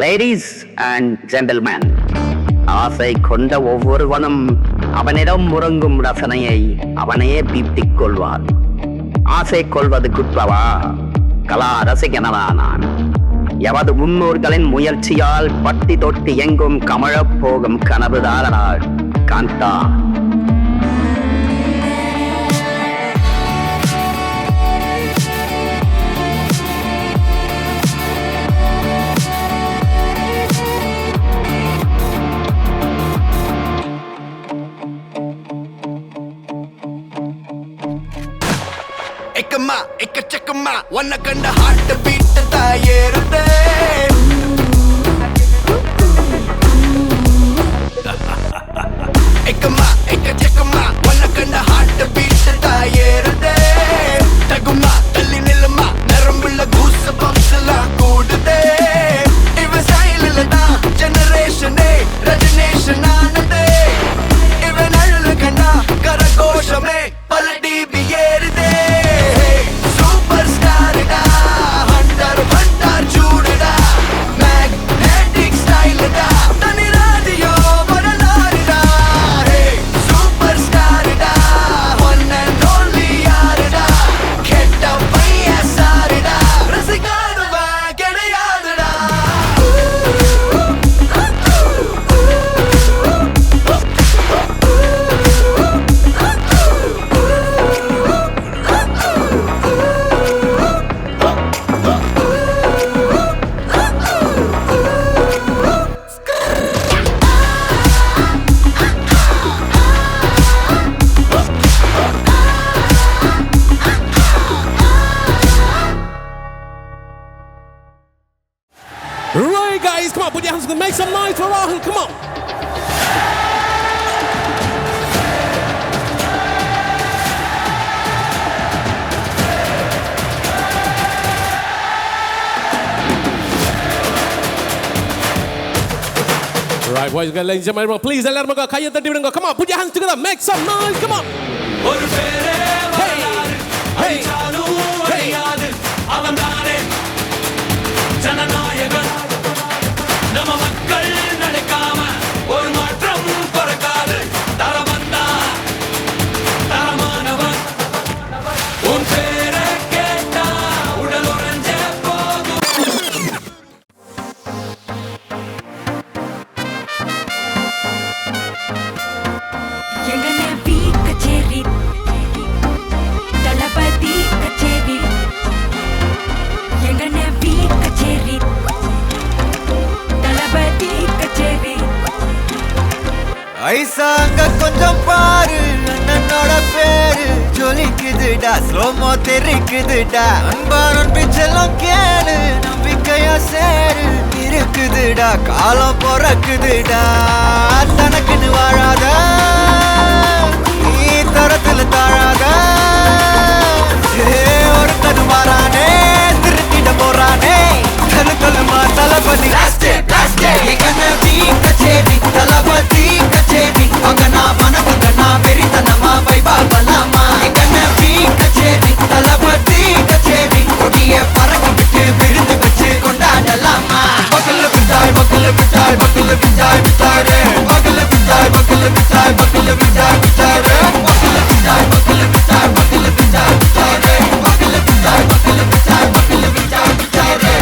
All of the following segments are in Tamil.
லேடிஸ் அண்ட் ஜென்டில்மேன், ஆசை கொண்ட ஒவ்வொருவனும் அவனிடம் முறங்கும் ரசனையை அவனையே பீத்திக் கொள்வான். ஆசை கொள்வது குற்றவா? கலா ரசிகனவா நான்? எவது முன்னோர்களின் முயற்சியால் பட்டி தொட்டி எங்கும் கமழப் போகும் கனவுதாரனாள் Kantha. Ekama, ekachakama, wanna kanda heart beat tayerute. Ekama, ekachakama, wanna kanda heart beat tayerute. Taguma, talli nilma, narambulla goose bumps la koodude. Iva style illada, generation A, rajination aanade. Iva nallu kanda, karakoshame, pala DB yerude. Right guys, come on, put your hands together, make some noise for Rahul, come on. Right boys, ladies and gentlemen, please let them go. Come on, put your hands together, make some noise, come on. Hey, hey, நம்ம மக்கள் நடக்காம ஒரு மாற்றம் பிறக்காது. தரவந்தா தரமானவன், உன் பேரை கேட்டா உடல் உறைஞ்ச போகும். எங்கன வீ கச்சேரி, தளபதி கச்சேரி, எங்கன வீ கச்சேரி, தளபதி கச்சேரி. ஐசாங்க கொஞ்சம் பாரு, அண்ணனோட பேரு ஜொலிக்குதுடா, ஸ்லோமோ தெரிக்குதுடா, அன்பாரன் பிச்செல்லாம் கேளு, நம்பிக்கையா சேரு இருக்குதுடா, காலம் பிறக்குதுடா, தனக்குன்னு வாழாத நீ தரத்துல தாழாத, ஒருத்தனு மாறானே திருத்திட போறானே, கழுக்கலுமா தளபதி கச்சேரி, தளபதி கச்சேரி, அங்கனா மனக்குங்கனா வெறித்தனமா வைபா பலாமா, எங்கனவி கச்சேரி, தளபதி கச்சேரி, கொடிய பறக்க விட்டு விருந்து வச்சு கொண்டாடலாமா. பக்கல விட்டாய் பக்கல விட்டாய் பக்கல விட்டாய் விட்டாரே, பக்கல விட்டாய் பக்கல விட்டாய் பக்கல விட்டாய் விட்டாரே, பக்கல விட்டாய் பக்கல விட்டாய் பக்கல விட்டாய் விட்டாரே, பக்கல விட்டாய் பக்கல விட்டாய் பக்கல விட்டாய் விட்டாரே.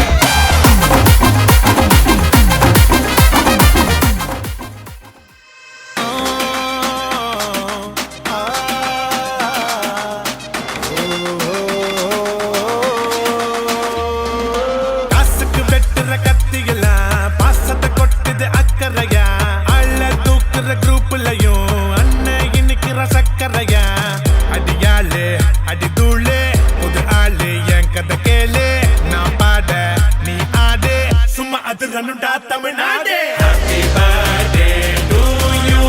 Tamil Nadu happy birthday to you,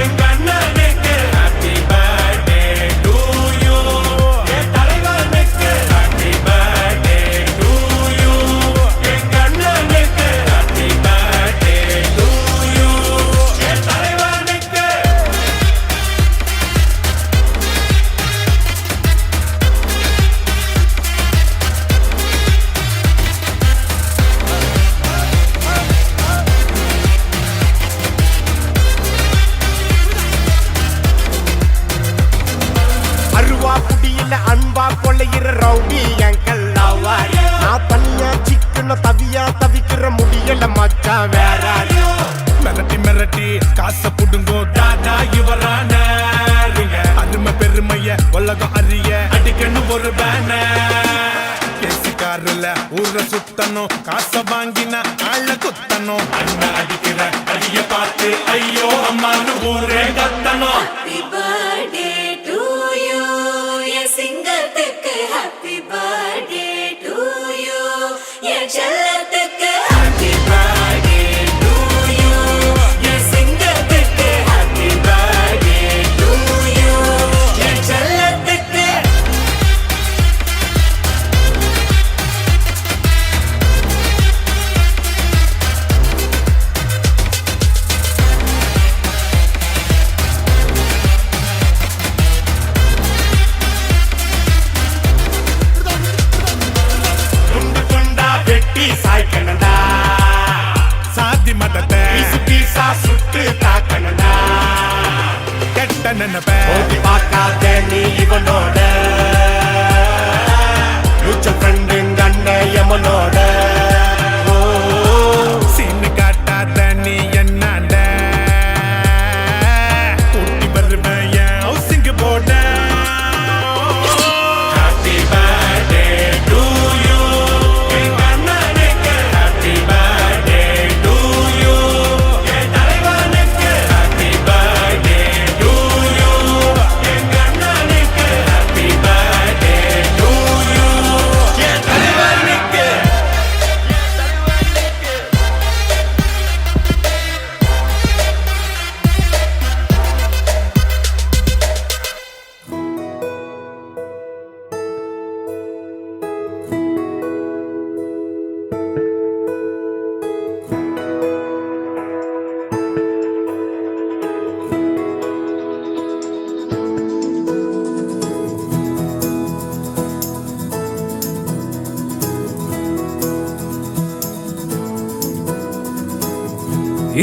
எங்க அண்ணனுக்கு ஹாப்பி பர்த்டே டு யூ, என் தலைவனுக்கு ஹாப்பி பர்த்டே டு யூ, எங்க அண்ணனுக்கு ஹாப்பி பர்த்டே டு யூ, என் தலைவனுக்கு. உலகம் அறிய அடிக்கணும் ஒரு பேனர் பேசிக்காருல ஊர சுத்தணும் காசை வாங்கினா ஆள குத்தணும் அண்ணன் அடிக்கிற அடிய பார்த்து ஐயோ அம்மானு ஊரே கத்தணும் Happy birthday to you என் சிங்கத்துக்கு Happy birthday to you என் செல்லத்துக்கு Happy birthday to you என் சிங்கத்துக்கு Happy birthday to you என் செல்லத்துக்கு துண்டு துண்டா வெட்டி சாய்க்கணும்டா சாதி மதத்தை பீசு பீசா சுட்டு தாக்கணும்டா கெட்ட நினைப்ப ஓடி பார்க்காத நீ இவனோட ஃபியூச்சர் ஃப்ரெண்டுங்க அண்ணன் எமனோட சீனு காட்டாத நீ என்னாண்ட கூட்டி வருவேன் என் ஹவுசிங் போட Happy birthday to you எங்க அண்ணனுக்கு Happy birthday to you என் தலைவனுக்கு Happy birthday to you எங்க அண்ணனுக்கு Happy birthday to you என் தலைவனுக்கு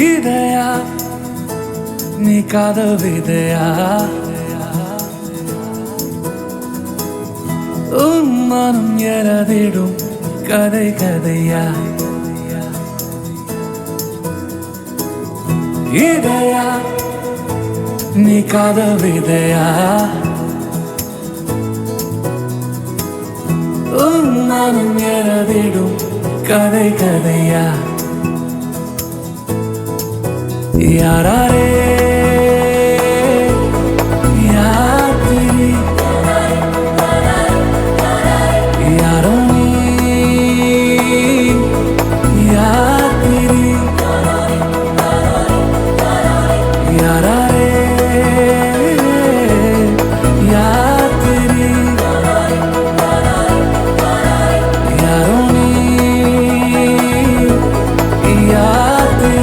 இதயா நீ காதவிதையா உன் மனம் எழதிடும் கதை கதையா இதயா நீ காதவிதையா உன் மனம் எழதிடும் கதை கதையா யாரே யாரு யாரோ நீ யாரு யாரே யாரு யாரோ நீ யாரு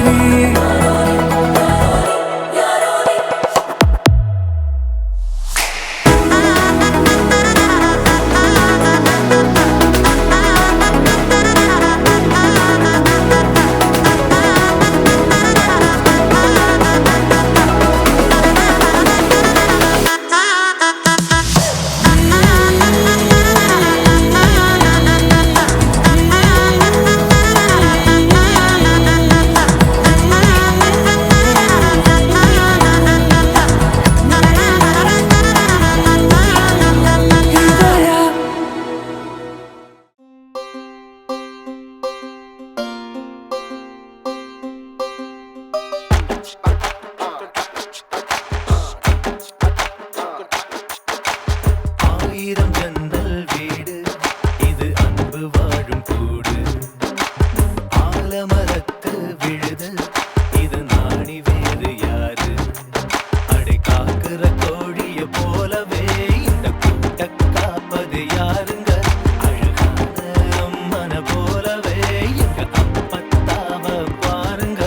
ஆயிரம் ஜன்னல் வீடு இது அன்பு வாழும் கூடு ஆலமரத்து விழுது இது நாணி வேறு யாரு அடை காக்குற கோழிய போலவே இந்த கூட்ட காப்பது யாருங்க அழகான அம்மன போலவே எங்க அப்பத்தாவ பாருங்க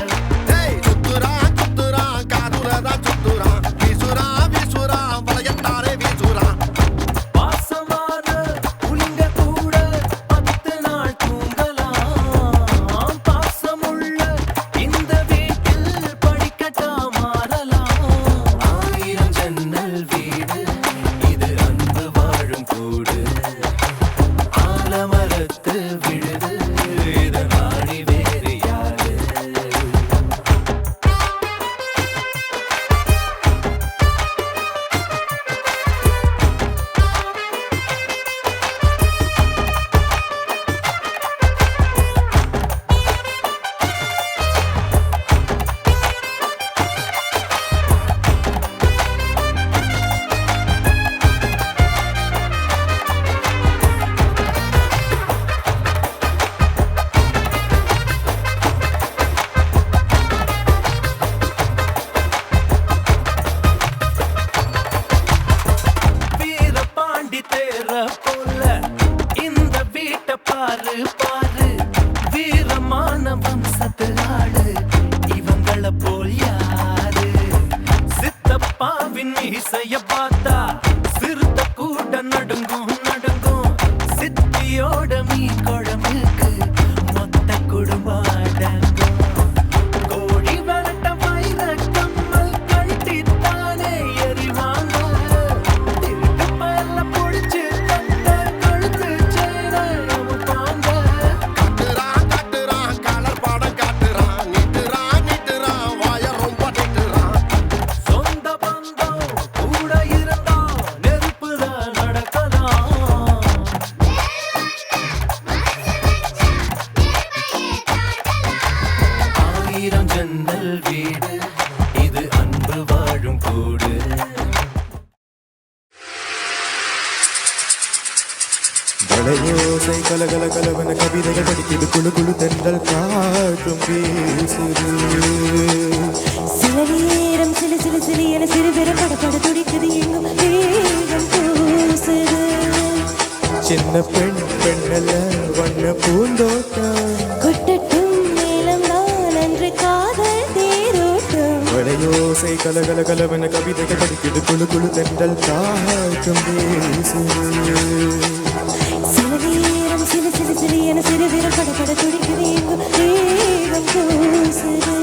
சுத்துரா சுத்துரா காதுரதா சுத்துரா வீசுரா வீசுரா வளையத்தாரே வீசுரா பாசமான போல இந்த வீட்டை பாரு பாரு வீரமான வம்சத்து ஆடு இவங்கள போல் யாரு சித்தப்பாவின் இசைய பார்த்தா சிறுத்த கூட நடுங்கும் நடுங்கும் சித்தியோட மீன் குழம்புக்கு மொத்த குடும்பம் அடங்கும் கோழி வரட்ட வயிற கம்மல் கட்டித்தானே எறிவாங்க திருட்டு பல்ல பொடிச்சு கட்ட கழுத்து செயின அமுப்பாங்க காட்டுறான் கலர் பாடம் காட்டுறான் நிட்டுறான் வாய ரொம்ப நிட்டுறான் சொந்த பந்தம் கூட இருந்தா நெருப்புதான் நடக்கலாம் ஆயிரம் ஜன்னல் வீடு இது அன்பு வாழும் கூடு வளையோசை கலகல கலவன கவிதைகள் படிக்குது குழு குழு தென்றல் காற்றும் வீசுது சில நேரம் சிலு சிலு சிலு என சிறுவிர படப்பட துடிக்குது எங்கும் வேகம் பூசுது சின்ன பெண் பெண்ணல்ல வண்ண பூந்தோட்டம் கொட்டட்டும் மேலம் நான் அன்று காதல் தேரோட்டம் வளையோசை கலகல கலவன கவிதைகள் படிக்குது குழு குழு தென்றல் காற்றும் வீசுது சில நேரம் சிலு சிலு சிலு என சிறுவிர படப்பட துடிக்குது எங்கும் வேகம் பூசுது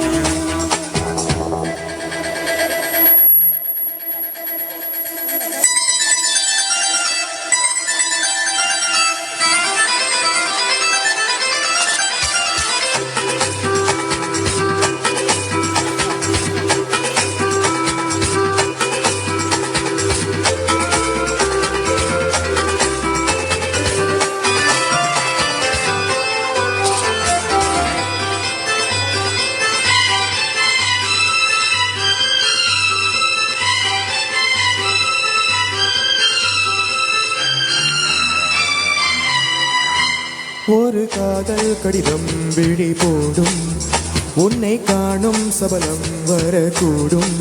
ஒரு காதல் கடிதம் விழி போடும் உன்னை காணும் சபலம் வரக்கூடும்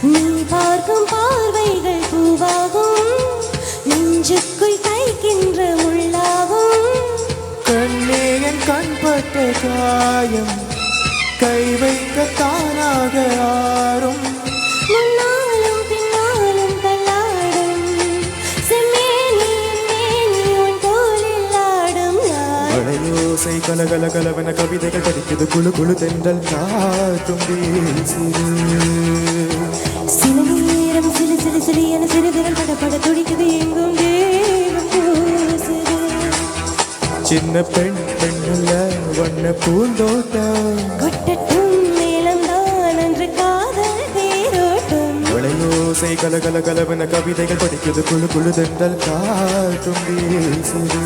நீ பார்க்கும் பார்வைகள் பூவாகும் நெஞ்சுக்குள் தைக்கின்ற முள்ளாகும் கண்ணே என் கண்பட்ட காயம் கை வைக்க தானாக ஆறும் முன்னாலும் பின்னாலும் தள்ளாடும் செம்மேனியின் மேனி உன் தோளில் ஆடும் நான் வளையோசை கலகல கலவன கவிதைகள் படிக்குது குழு குழு தென்றல் காற்றும் வீசுது சில நேரம் சிலு சிலு சிலு என சிறுவிரல் படப்பட துடிக்குது எங்கும் வேகம் பூசுது சின்ன பெண் பெண்ணல்ல வண்ண பூந்தோட்டம் கொட்டட்டும் மேலம் தான் அன்று காதல் தேரோட்டம் வளையோசை கலகல கலவன கவிதைகள் படிக்குது குழு குழு தென்றல் காற்றும் வீசுது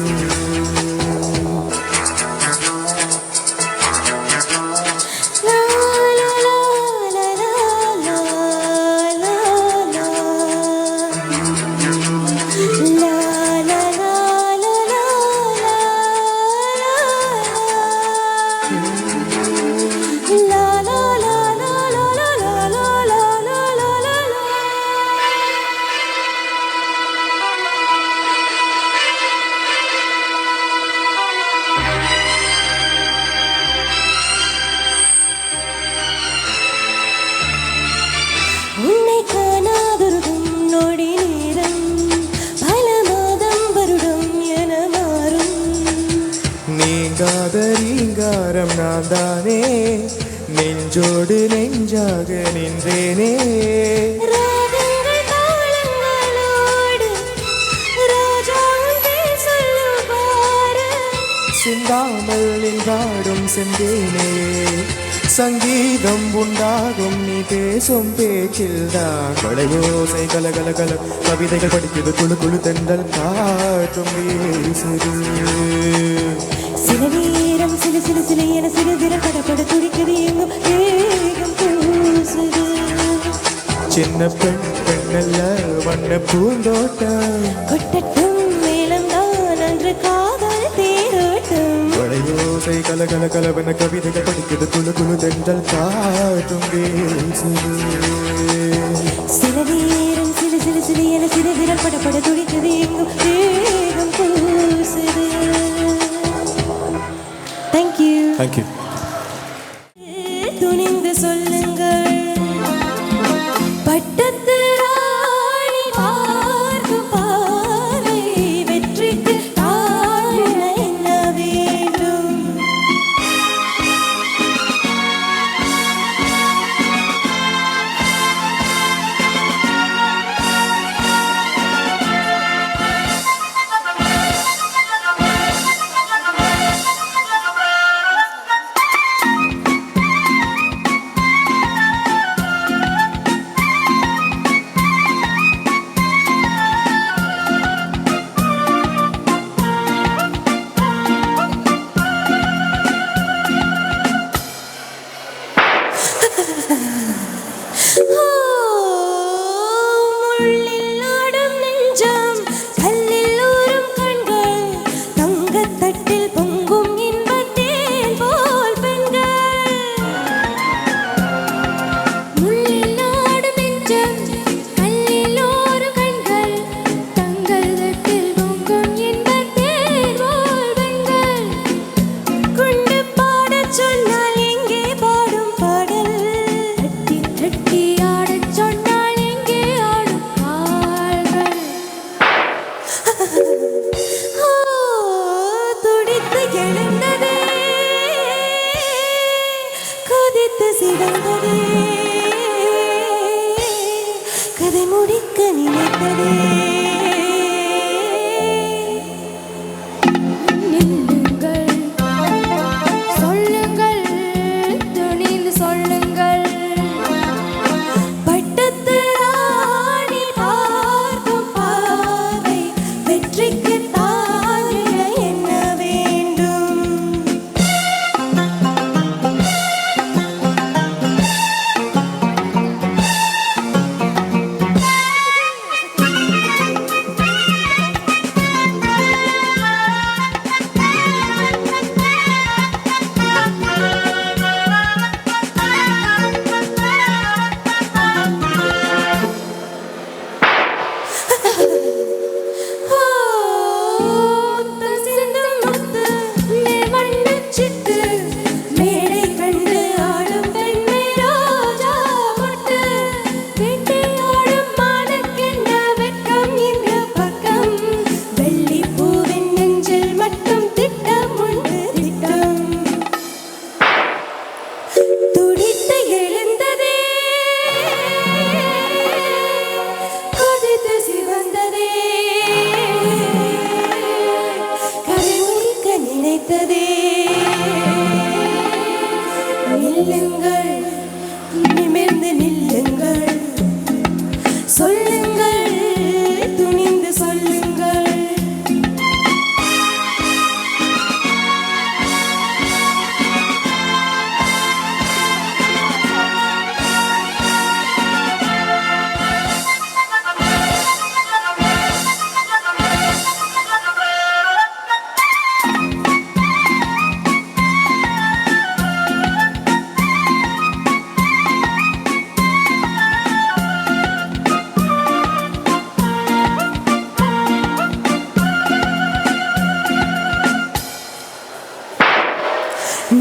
லா லா லா லா லா லா லா லா லா லா உன்னை காணாதொருதும் நொடி நேரம் பல மாதம் வருடம் என மாறும் நீங்காத ரீங்காரம் நான் தானே நெஞ்சோடு நெஞ்சாக நின்றேனே ராகங்கள் தாளங்களோடு ராஜாவும் பேர் சொல்லும் பாரு சிந்தாமல் நின்றாடும் செந்தேனே சங்கீதம் உண்டாகும் நீ பேசும் பேச்சில்தான் வளையோசை கலகல கல கவிதைகள் படிக்குது குழு குழு தென்றல் காற்றும் வீசுது சில நேரம் சிலு சிலு சிலு என சிறுவிரல் படப்பட துடிக்குது எங்கும் வேகம் பூசுது சின்ன பெண் பெண்ணல்ல வண்ண பூந்தோட்டம் கொட்டட்டும் மேலம் தான் அன்று காதல் தேரோட்டம் வளையோசை கலகல கலவன கவிதைகள் படிக்குது குழு குழு தென்றல் காற்றும் வீசுது சில நேரம் சிலு சிலு சிலு என சிறுவிரல் படபட துடிக்குது எங்கும் வேகம் கூசுது. தேங்க்யூ. தேங்க்யூ. துணிந்து சொல்லுங்கள் பட்டத்து ராணி பார்க்கும் பார்வை வெற்றிக்கு தாழ்வு என்ன வேண்டும்? முள்ளில் ஆடும் நெஞ்சம் கல்லில் ஊறும் கண்கள் தங்கத்தட்டில் பொங்கும் இன்பத்தேன் போல் பெண்கள். முள்ளில் ஆடும் நெஞ்சம் கல்லில் ஊறும் கண்கள் தங்கத்தட்டில் பொங்கும் இன்பத்தேன் போல் பெண்கள். குண்டு பாடச் சொன்னால் எங்கே பாடும் பாடல்? தட்டி தட்டி ஆடச் சொன்னால் எங்கே ஆடும் கால்கள்? துடித்து எழுந்ததே கொதித்து சிவந்ததே கதை முடிக்க நினைத்ததே. நில்லுங்கள் சொல்லுங்கள் துணிந்து சொல்லுங்கள் பட்டத்து ராணி பார்க்கும் பார்வை வெற்றிக்கு தாழ்வு என்ன வேண்டும்? துடித்து எழுந்ததே கொதித்து சிவந்ததே கதை முடிக்க நினைத்ததே. நில்லுங்கள் நிமிர்ந்து நில்லுங்கள் சொல்லுங்கள் துணிந்து சொல்லுங்கள்.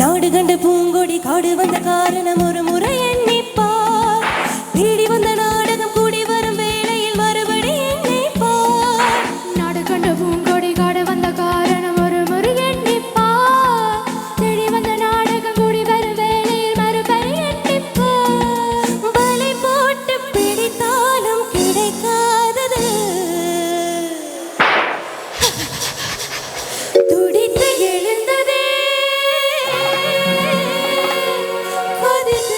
நாடு கண்ட பூங்கொடி காடு வந்த காரணம் ஒரு முறை எண்ணிப்பார். தேடி வந்த நாடகம் கூடி வரும் வேளையில் மறுபடி எண்ணிப்பார். நாடு கண்ட பூங்கொடி காடு வந்த காரணம் ஒரு முறை எண்ணிப்பார். தேடி வந்த நாடகம் கூடி வரும் வேளையில் மறுபடி எண்ணிப்பார். வலை போட்டு பிடித்தாலும் கிடைக்காதது துடித்து எழுந்ததே கொதித்து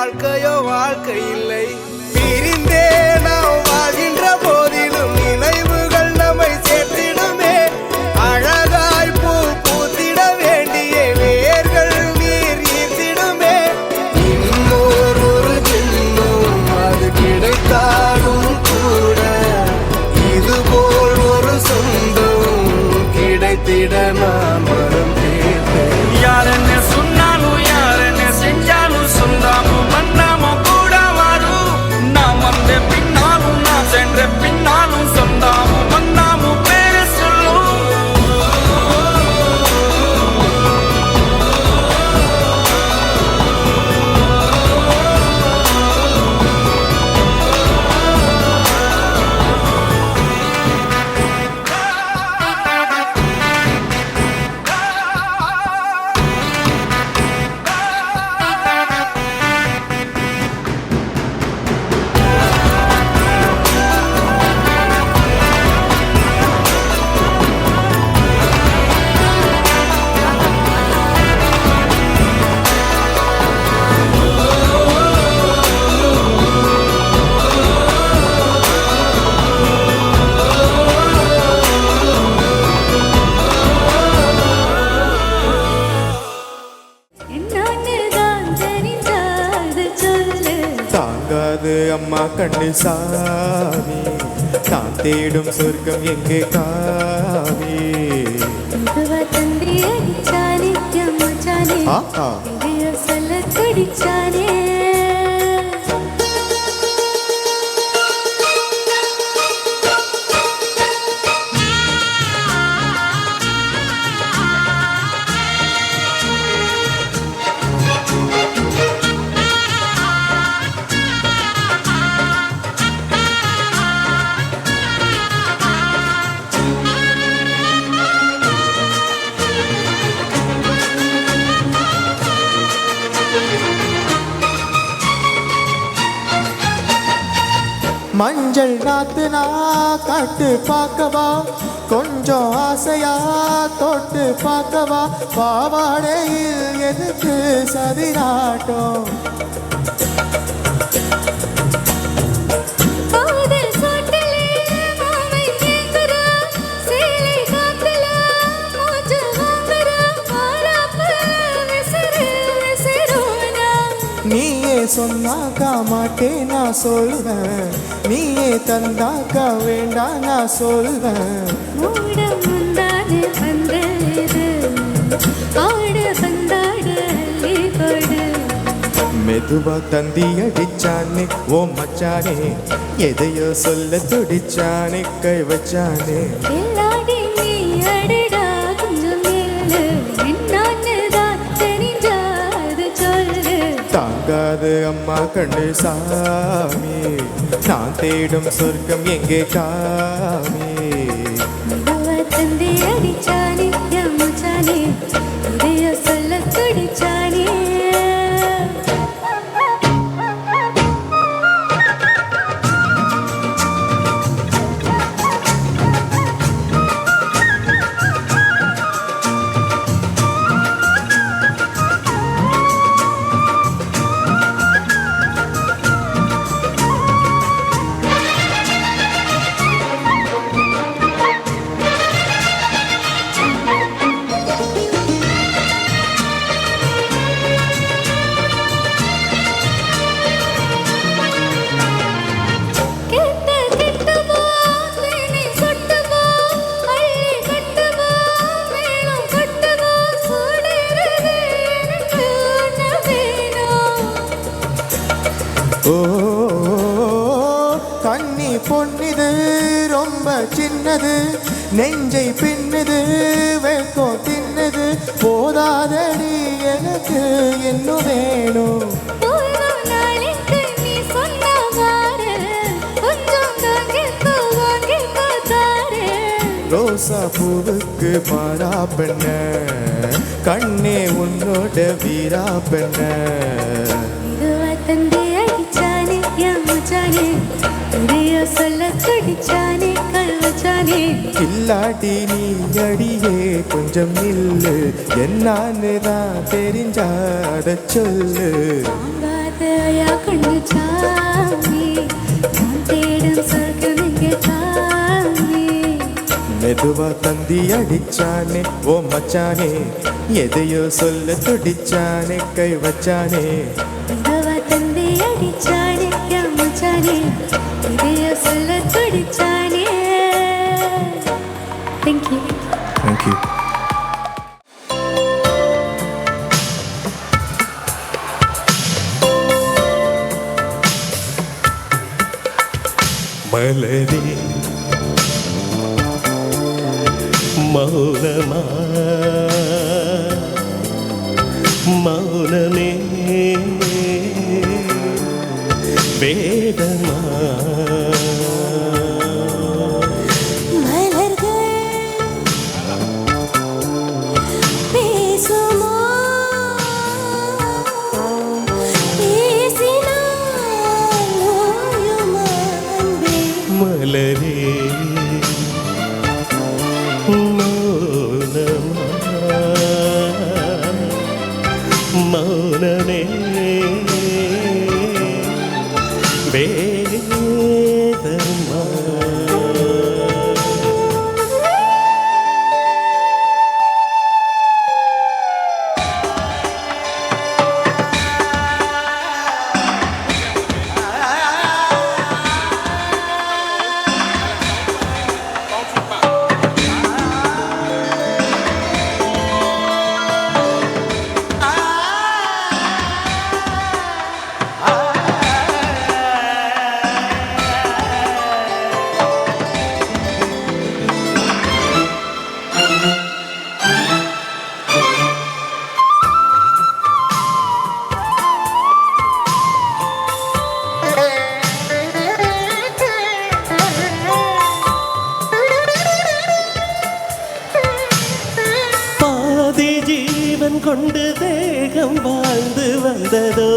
வாழ்க்கையோ வாழ்க்கை இல்லை. பிரிந்தே நாம் வாழ்கின்ற போதிலும் நினைவுகள் நம்மை சேர்த்திடுமே. அழகாய் பூ பூத்திட வேண்டிய வேர்கள் நீர் ஈர்த்திடுமே. இன்னொரு ஜென்மம் அது கிடைத்தாலும் கூட இதுபோல் ஒரு சொந்தம் கிடைத்திட நான் வரம் கேட்டேன். யார் என்ன சொன்னாலும் யார் என்ன செஞ்சாலும் சொந்தாமும் மன்னாமும் கூட வரும். நான் வந்த பின்னாலும் நான் சென்ற பின்னாலும் சொந்தாமும் மன்னாமும் பேர சொல்லும். என்னன்னுதான் தெரிஞ்சாது சொல்லு. தாங்காது அம்மா கண்ணு சாமி, நான் தேடும் சொர்க்கம் எங்கே காமி. இதுவா தந்தி அடிச்சானே மச்சானே, ஆஹா. இதையோ சொல்ல துடிச்சானே. மஞ்சள் நாத்து நான் காட்டு பார்க்கவா, கொஞ்சம் ஆசையா தொட்டு பார்க்கவா. பாவாடையில் எதுக்கு சதிராட்டம், காதல் சாட்டிலே மாமை கேக்குறா, சேலை காத்துல மூச்சு வாங்குறா, மாறாப்பு விசிறு விசிறுனா. நீயே சொன்னாக்கா மாட்டேன் நான் சொல்வேன், நீயே தந்தாக்கா வேண்டாம் நான் சொல்வேன். மூட முந்தாது வந்தது, ஆடு வந்தாடு அள்ளி கொடு. மெதுவா தந்தி அடிச்சானே ஓ மச்சானே, எதையோ சொல்ல துடிச்சானே கை வச்சானே. எல்லாடி நீ அடடா கொஞ்சம் நில்லு, என்னன்னுதான் தெரிஞ்சாது சொல்லு. தாங்காது அம்மா கண்ணு சாமி, நான் தேடும் சொர்க்கம் எங்கே காமி. இதுவா தந்தி அடிச்சானே மச்சானே, இதையோ சொல்ல துடிச்சானே. ஓ கண்ணி பொன்னிது ரொம்ப சின்னது, நெஞ்சை பின்னுது வெக்கம் தின்னுது. போதாதடி எனக்கு இன்னும் வேணும். ரோசா பூவுக்கு மாறா பெண்ண, கண்ணே உன்னோட வீரா பெண்ண. கில்லாடி நீ அடியே கொஞ்சம் நில்லு, என்னான்னு தான் தெரிஞ்சாத சொல்லு. ஆசையா கொண்டு சாமி நான் தேடும் சொர்க்கம் இங்கே சாமி மெதுவா தந்தி அடிச்சானே ஓ மச்சானே எதையோ சொல்ல துடிச்சானே கை வச்சானே மெதுவா தந்தி அடிச்சானே யா மச்சானே இதையோ சொல்ல துடிச்சானே. Thank you. தேங்க்யூ. மலரே மௌனமா மௌனமே வேதமா மலரே மௌனமா மௌனமே வேதமா கொண்டு தேகம் வாழ்ந்து வந்ததோ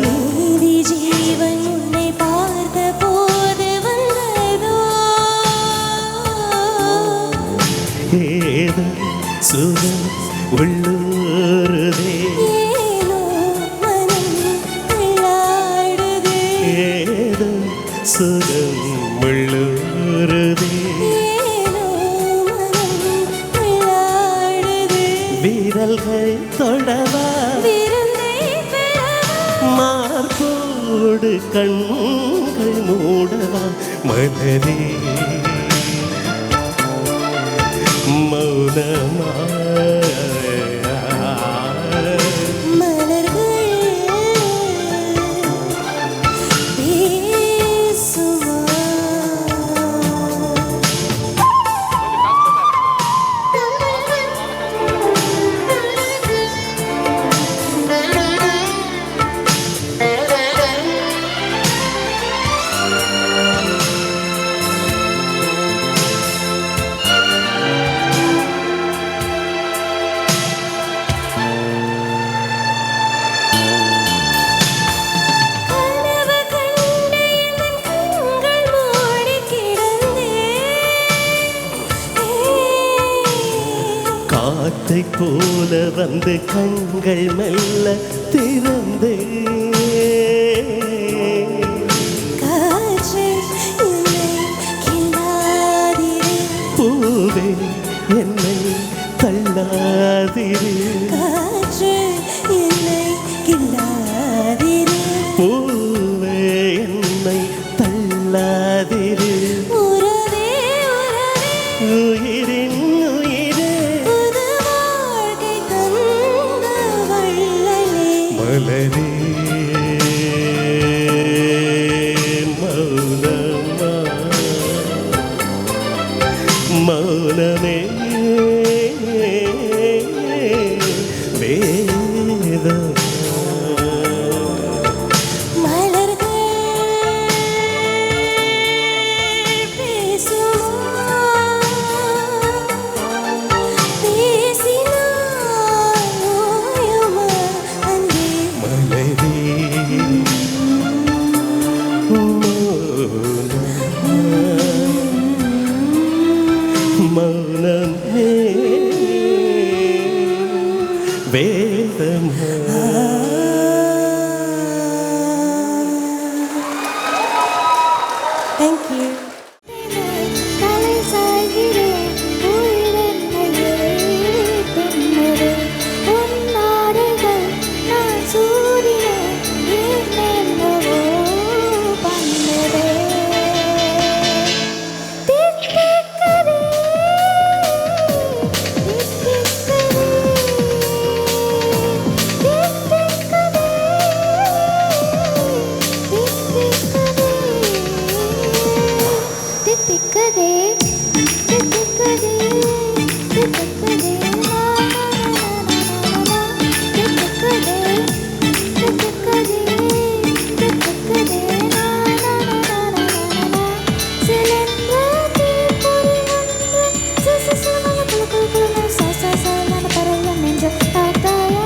நீதி ஜீவன் உன்னை பார்த்த போது வந்ததோ ஏதோ சுகம் உள்ளூருதே ஏனோ மனம் தள்ளாடுதே ஏதோ சுகம் உள்ளூருதே விரல்கள் தொடவா மார்போடு கண்கள் மூடவா மலரே மௌனமா காத்தை போல வந்து கண்கள் மெல்ல திறந்தே பூவே என்னை தள்ளாதிரு பூவே என்னை தள்ளாதிரு உயிரின் உயிரே மலரே மௌனமா மௌனமே வேதமோ. Thank you. தலை சாய்கிறேன் உயிரென்னையே தின்னுதே உன் நாடுகள் நான் சூரியன் என்னென்னவோ பண்ணுதே தித்திக்குதே தித்திக்குதே தித்திக்குதே தித்திக்குதே தித்திக்குதே தித்திக்குதே தித்திக்குதே சிலென்ற தீப்பொறி ஒன்று சசசமன குலுகுலுகுலுன சசசமன பறைய நெஞ்ச தாத்தாயா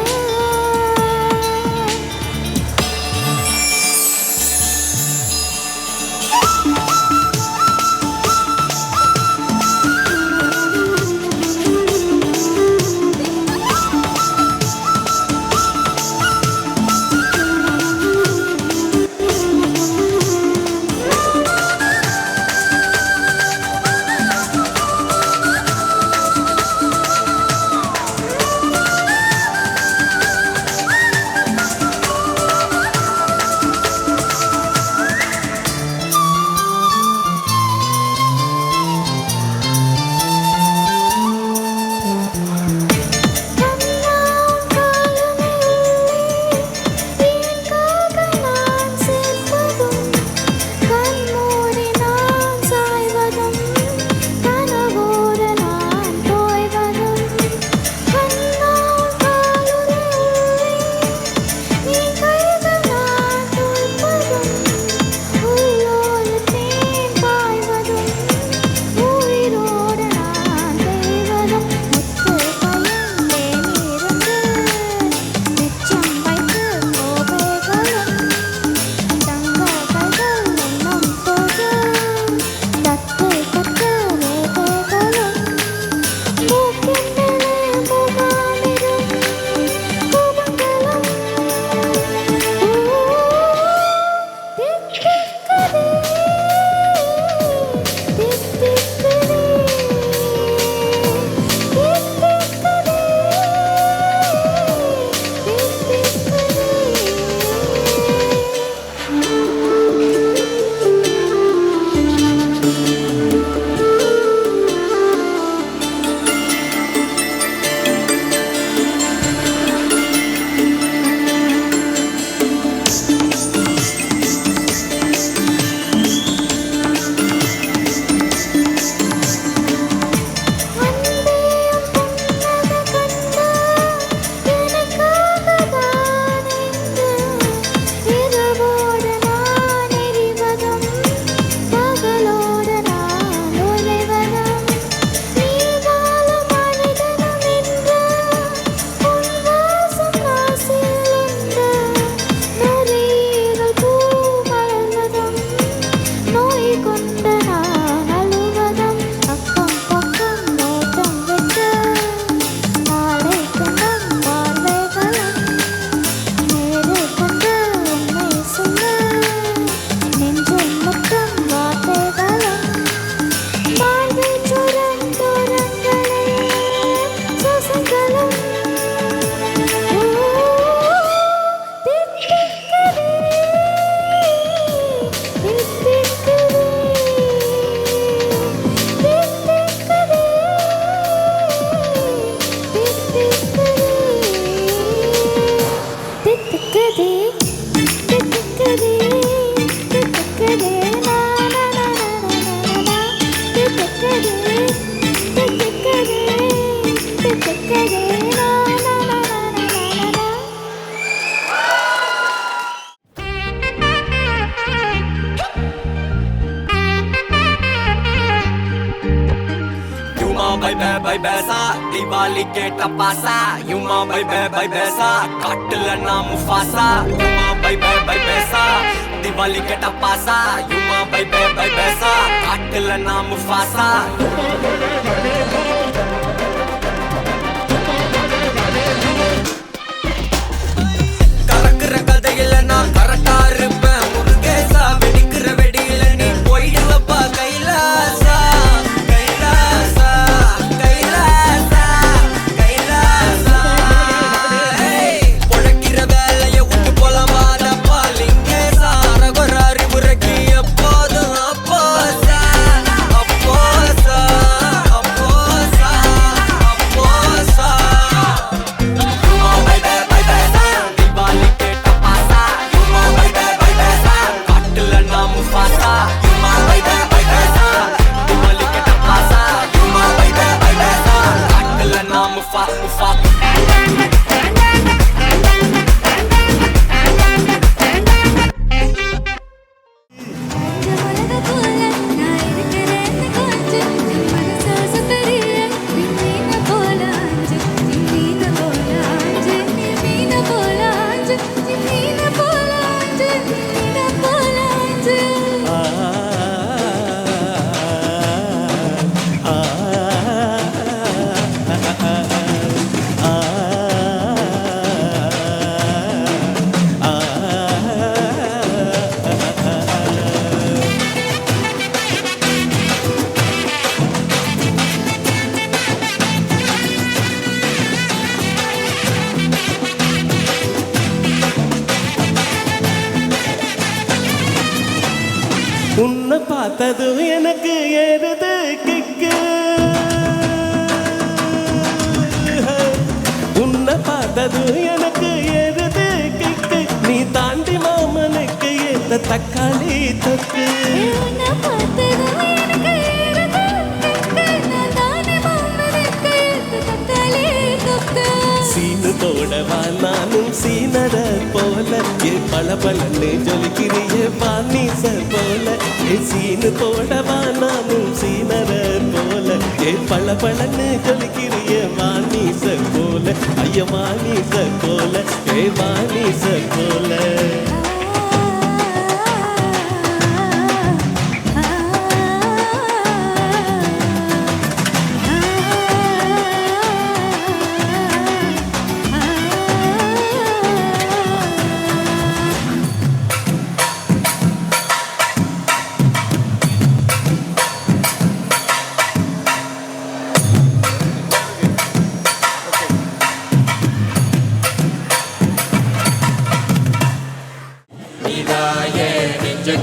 दिवाली के टपासा युमा भाई भाई बैसा काटल नाम मुफासा युमा भाई बैसा दिवाली के टपासा युमा भाई बैसा काटल नाम मुफासा பார்த்ததும் எனக்கு ஏறுது கிக்கு உன்னை பார்த்ததும் எனக்கு ஏறுது கிக்கு நீ தாண்டி மாமனுக்கு ஏத்த தக்காளி தொக்கு உன்னை பார்த்ததும் எனக்கு ஏறுது கிக்கு நான் தானே மாமனுக்கு ஏத்த தக்காளி தொக்கு சீனு போடவா நானும் சீனர போல ஏ பளபளன்னு ஜொலிக்கிறிய பானீச போல ஏ சீனு போடவா நானும் சீனர போல ஏ பளபளன்னு ஜொலிக்கிறிய வானீச போல ஐய வானீச போல ஏ வானீச போல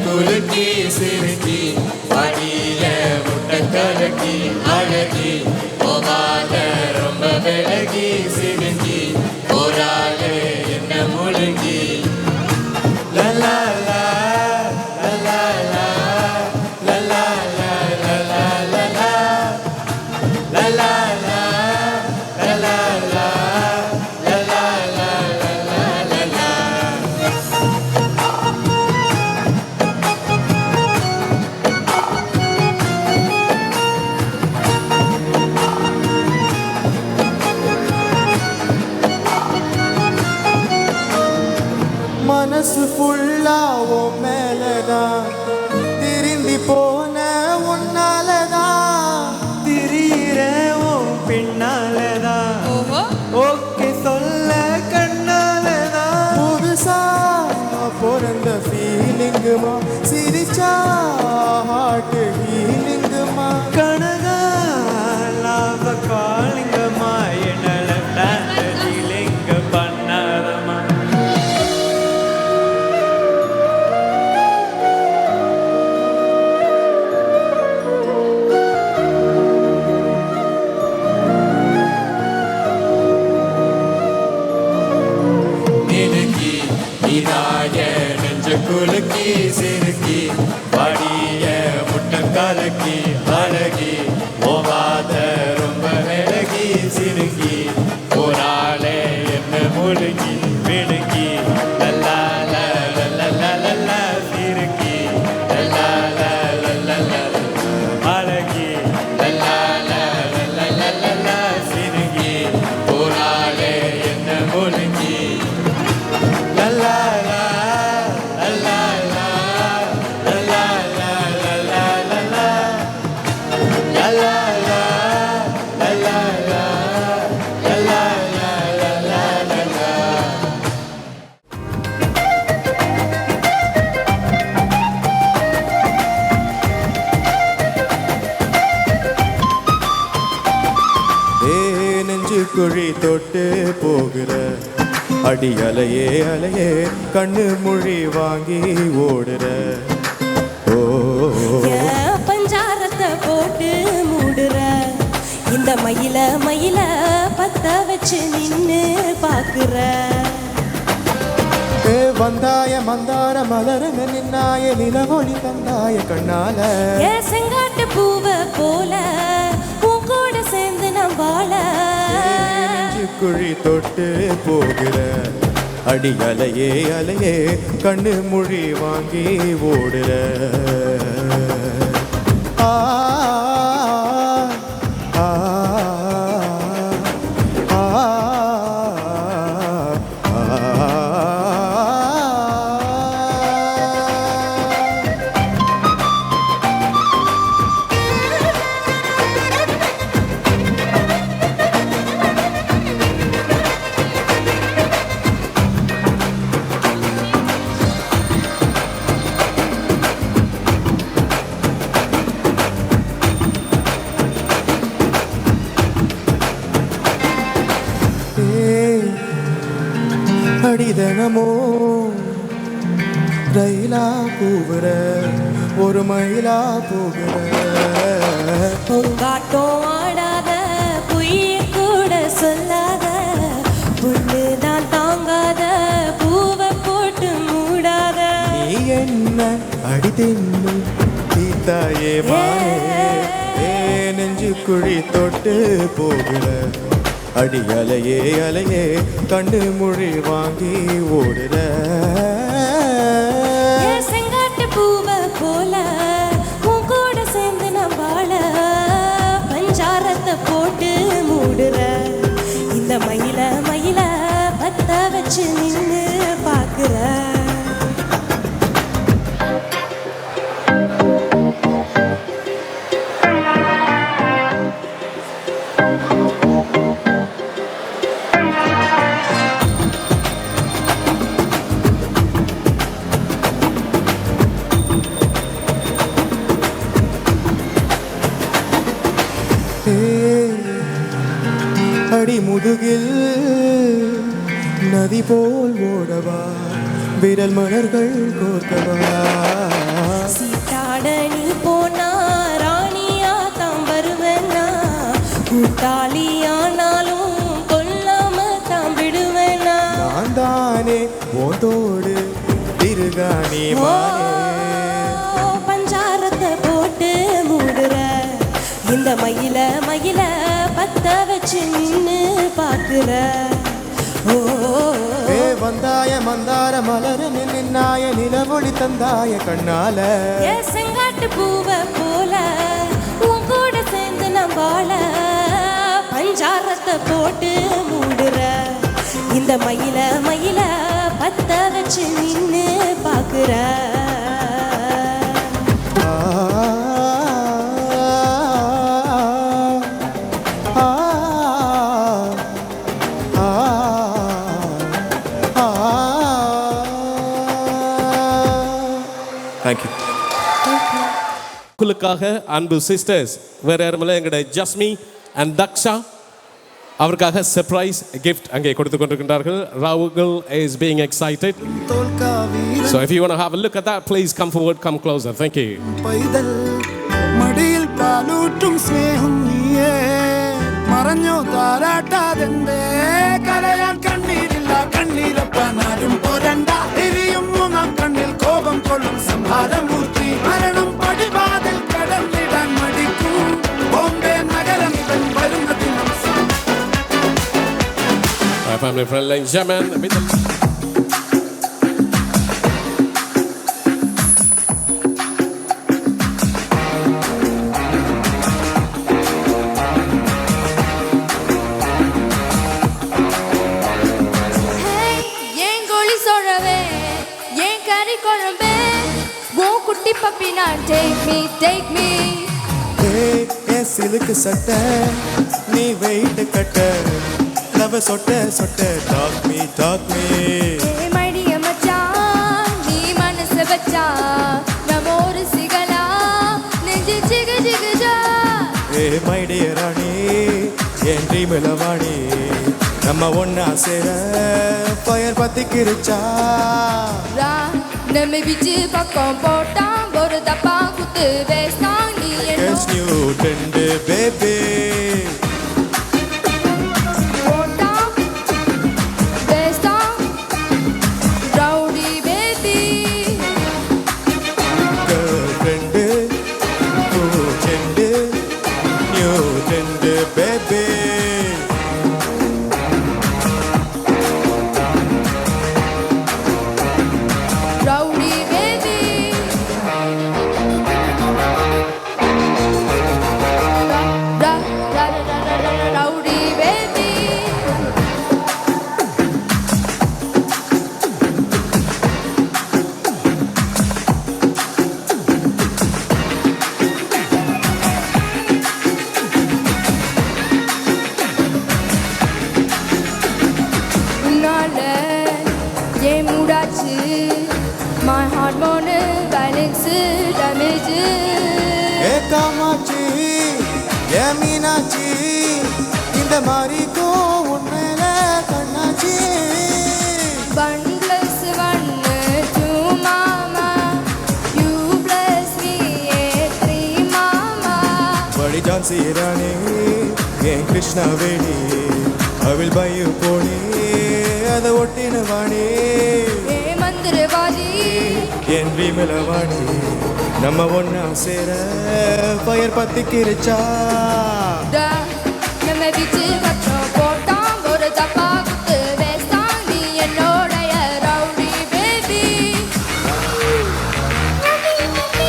குலுக்கி சிறுக்கி படிய முட்டை கலக்கி அழகி போகாத ரொம்ப விலகி சிறுங்கி போராளே என்ன முழுங்கி லலா லா லலா லா லலா லா லலா லலா லலா லா லலா லா லலா லா லலா லலா மனசு ஃபுல்லா உன் மேலதான் திரும்பி போன உன்னாலதான் திரியிற உன் பின்னாலதான் ஓகே சொல்ல கண்ணாலதான் புதுசா பிறந்த ஃபீலிங்குமா சிரிச்சா ஹார்ட் ஹீலிங்குமா கனகா லாப காலிங்கம்மா என்னல டீலிங்க பண்ணாதம்மா குலுக்கி சிறுக்கி படிய முட்டை கலக்கி அழகி போகாத ரொம்ப விலகி சிறுங்கி போராளே என்ன முழுங்கி விழுங்கி லல்லா லல்லா சிறுங்கி லல்லா லல்லா அழகி லல்லா லல்லா சிறுங்கி போராளே என்ன முழுங்கி லல்லா குழி தொட்டு போகிற அடி அலையே அலையே கண்ணு மொழி வாங்கி ஓடுற ஓ பஞ்சாரத்தை போட்டு மூடுற இந்த மயில மயில பத்த வச்சு நின்னு பாக்குற வந்தாய மந்தார மலருங்க நின்னாய நிலவொளி தந்தாய கண்ணால செங்காட்டு பூவ போல உன் கூட சேர்ந்து நான் வாழ குழி தொட்டு போகிற அடி அலையே அலையே கண்ணு மொழி வாங்கி ஓடுற ஆ ஆ அடிதனமோ ரயிலா கூவுற ஒரு மயிலா போகிற பொங்காட்டம் ஆடாத பொய்ய கூட சொல்லாத புல்லு தான் தாங்காத பூவை போட்டு மூடாத நீ என்ன அடி தின்னு தீத்தாயே மானே நெஞ்சு குழி தொட்டு போகிற அடி அலையே அலையே கண்ணு மொழி வாங்கி ஓடுற செங்காட்டு பூவை போல உன் கூட சேர்ந்து நான் வாழ பஞ்சாரத்தை போட்டு மூடுற இந்த மயில மயில பத்த வச்சு நின்று பார்க்குற அடி முதுகில் நதி போல் ஓடவா விரல் மலர்கள் கோர்க்கவா சீட்டாட நீ போனா ராணியா தான் வருவேனா கூட்டாளியானாலும் கொல்லாம தான் விடுவேனா நான் தானே ஓதோடு திருகாணி பஞ்சாரத்தை போட்டு மூடுற இந்த மயில மயில பத்த வச்சு நின்னு பார்க்குற வந்தாய மந்தார மலர் நின்னாய நிலவொளி தந்தாய கண்ணால செங்காட்டு பூவை போல உன் கூட சேர்ந்து நான் வாழ பஞ்சாரத்தை போட்டு மூடுற இந்த மயில மயில பத்த வச்சு நின்னு பார்க்குற தேங்க்யூ உங்களுக்காக அன்பு சிஸ்டர்ஸ் வேற யாருமில்ல எங்களுடைய ஜஸ்மி அண்ட் தக்ஷா அவருக்காக சர்ப்ரைஸ் கிஃப்ட் அங்கே கொடுத்து கொண்டிருக்கின்றார்கள். Rahul is being excited. So if you want to have a look at that, please come forward, come closer. Thank you. പൈതൽ മടിയിൽ പാലൂട്ടും സ്നേഹം നീയേ മറഞ്ഞോ താരാട്ടാതെന്തേ കരയാൻ കണ്ണീരില്ല കണ്ണീരപ്പനാരും പോരണ്ട എരിയും മൂന്നാം കണ്ണിൽ കോപം കൊള്ളും സംഹാരമൂർത്തി മരണം പടിവാതിൽ കടന്നിടാൻ മടിക്കും ബോംബെ നഗരം ഇവൻ വരുന്ന ദിനം My family friend, ladies and gentlemen. Take me. சிலுக்கு சட்டை நீ வெயிட் கட்ட லவ சொட்ட சொட்ட talk me Hey my dear மச்சான் நீ மனசு வச்சா நம்ம ஒரு சிகலா நெஞ்சு ஜிகு ஜிகுஜா ஏ மை டியர் ராணி என் ட்ரீமில் வாணி நம்ம ஒன்னா சேர ஃபயர் பத்திக்கிருச்சா நம்ம பிச்சு பக்கம் போட்டான் ஒரு தப்பா குத்து வேஸ்டான் நீ Yes you tender baby My heart mono balance damage ஏகாமாச்சி ஏமீனாச்சி இந்த மாதிரிக்கோ உண்மையில கண்ணாச்சி 1 + 1 2 mama you bless me ஜான்சிரானே என் கிருஷ்ணவேணி அவள் பையு போனே அதை ஒட்டின வாணி ஏ மந்திரவாதி என் விமலவாணி நம்ம ஒன்னா சேர பயர் பத்திக்கிருச்சா நம்ம வீட்டு கச்சம் போட்டான் ஒரு தப்பா குத்து வேஸ்தான் நீ என்னோடைய rowdy baby rowdy baby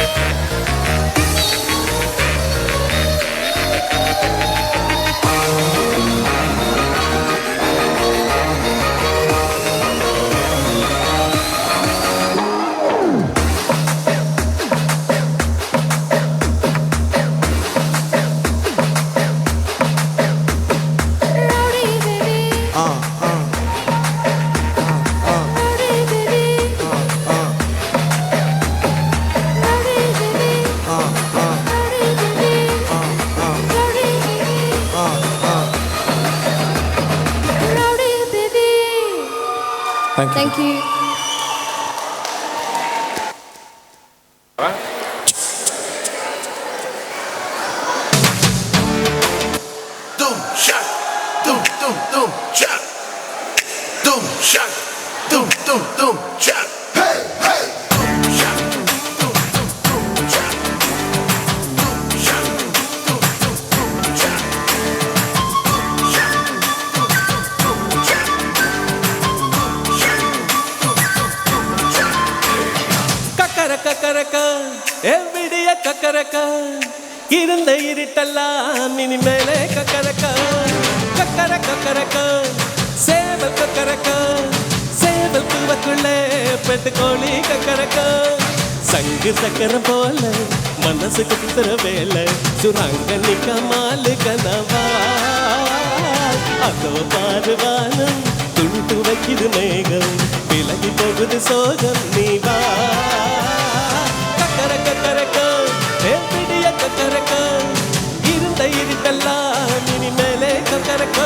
rowdy baby rowdy baby rowdy baby rowdy baby rowdy baby Thank you. Doom shock, doom doom doom shock, doom shock, doom doom doom shock. Hey hey, doom shock, doom doom doom shock, doom shock, doom doom doom shock, doom shock, doom doom shock, doom shock, doom shock. கக்கரக்க கரக்க எவ்விடிய கக்கரக்க இருந்த இருட்டெல்லாம் இனிமேலே கக்கரக்க கக்கரக்க கரக்க சேவல் கக்கரக்க சேவல் பூவக்குள்ளே பெட்டுக்கோழி கக்கரக்க சங்கு சக்கரம் போல மனசுக்கு குத்துற வேலை சுரங்க நிக்கமாலு கனவா அதோ பாருவானம் துண்டு வைக்குது மேகம் விலகி போகுது சோகம் நீ வா கக்கரக்க கரக்க விடிய கக்கரக்க இருந்த இருட்டெல்லாம் இனிமேலே கக்கரக்க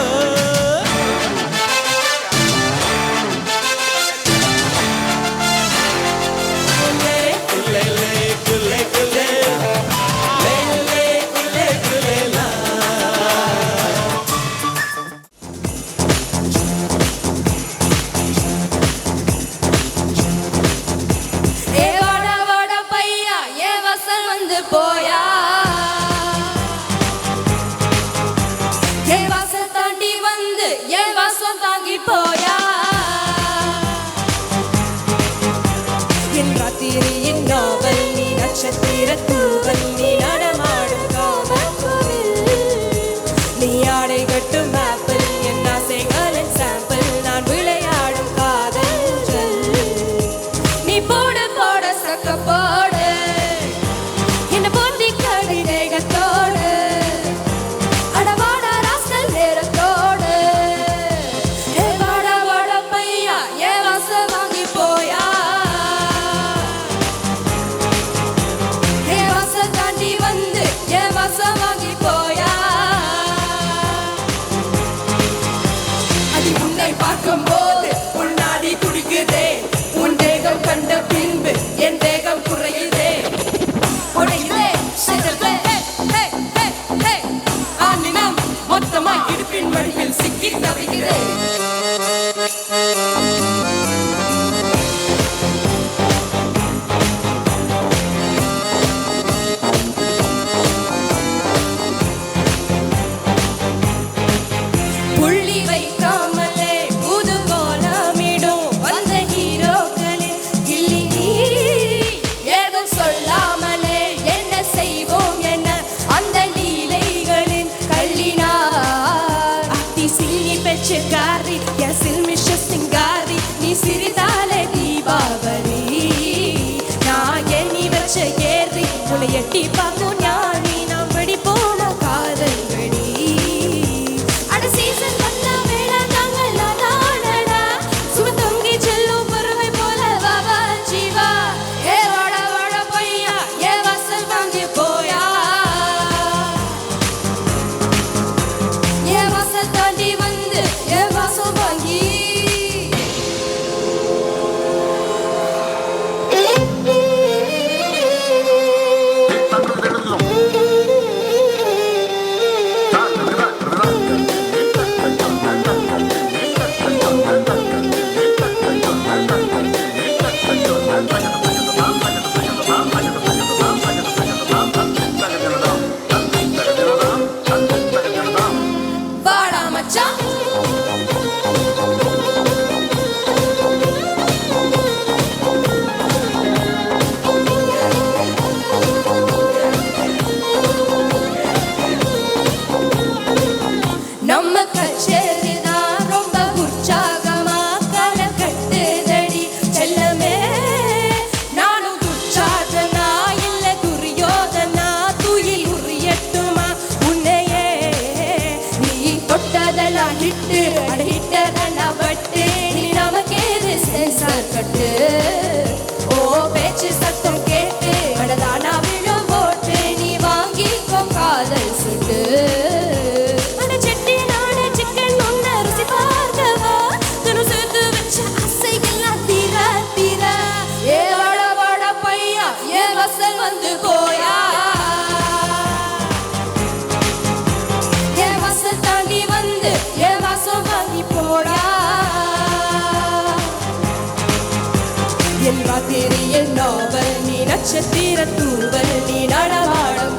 நட்சத்திர தூவல் நீ நடமாடும்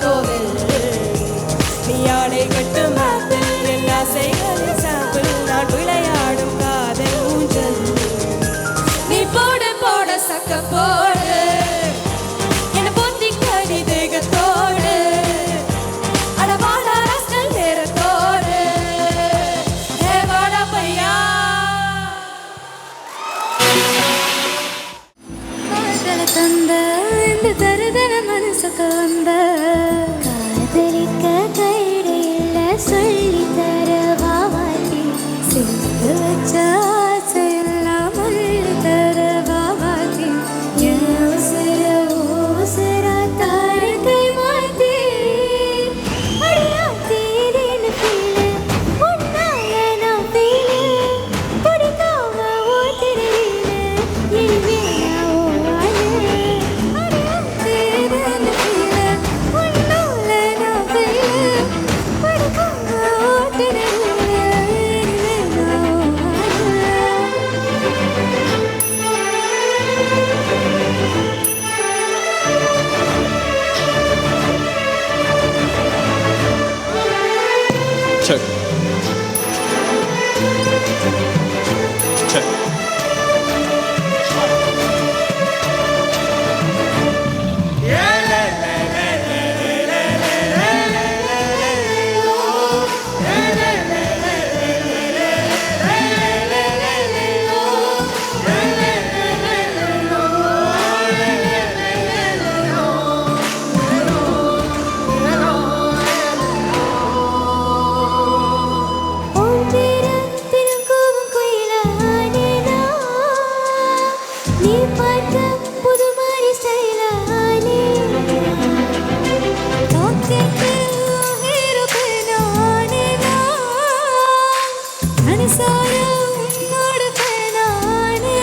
காவல் நீ ஆடை கட்டும் ஆப்பிள் என் ஆசைகளின் சாம்பிள் நான் விளையாடும் காதல் ஊஞ்சல் நீ போட போட சக்க போடு என பொத்தி கடி தேகத்தோடு அடவாட ரஸ்கல் நேரத்தோடு ஹே வாடா பையா காதல தந்த இந்த தருதல மனசுக்கு வந்த காதலிக்க கைடு இல்ல சொல்லி தர வாவாட்டி சேர்த்து வச்ச ஆசையெல்லாம் அள்ளி தர வாவாட்டி என் உசுர உசுரா தார கை மாத்தி அடியாத்தி இதுன்னு ஃபீலு உன்னால நான் ஃபீலு பிடிக்காம ஓத்திருவீனு இனிமே நான் ஓவானு அடியாத்தி இதுன்னு ஃபீலு உன்னால நான் ஃபீலு பிடிக்காம ஓத்திருவீனு இனிமே நான் ஓவானு Check. Check. உன் பேரத்திலும் கோபம் குயிலானேனா நீ பார்த்த புது மாதிரி ஸ்டைலானே காக்கேக்கு ஹீரோ பேனானேனா அனுசார உன்னோட பேனானே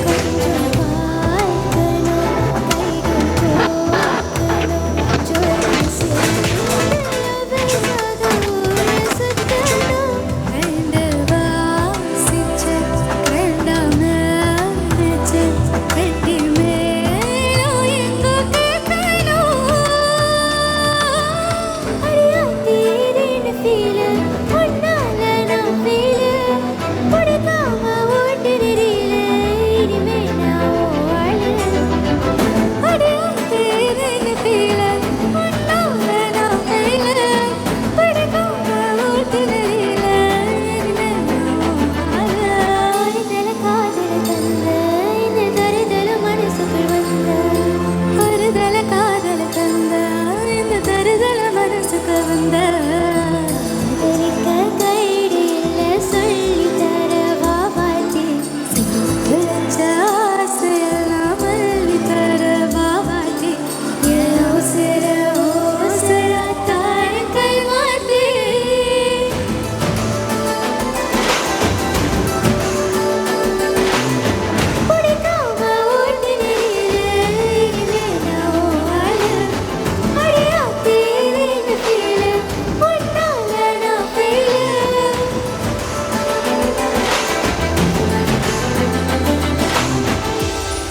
கொஞ்சம் பார்க்கணும் கைகள் கோக்கணும்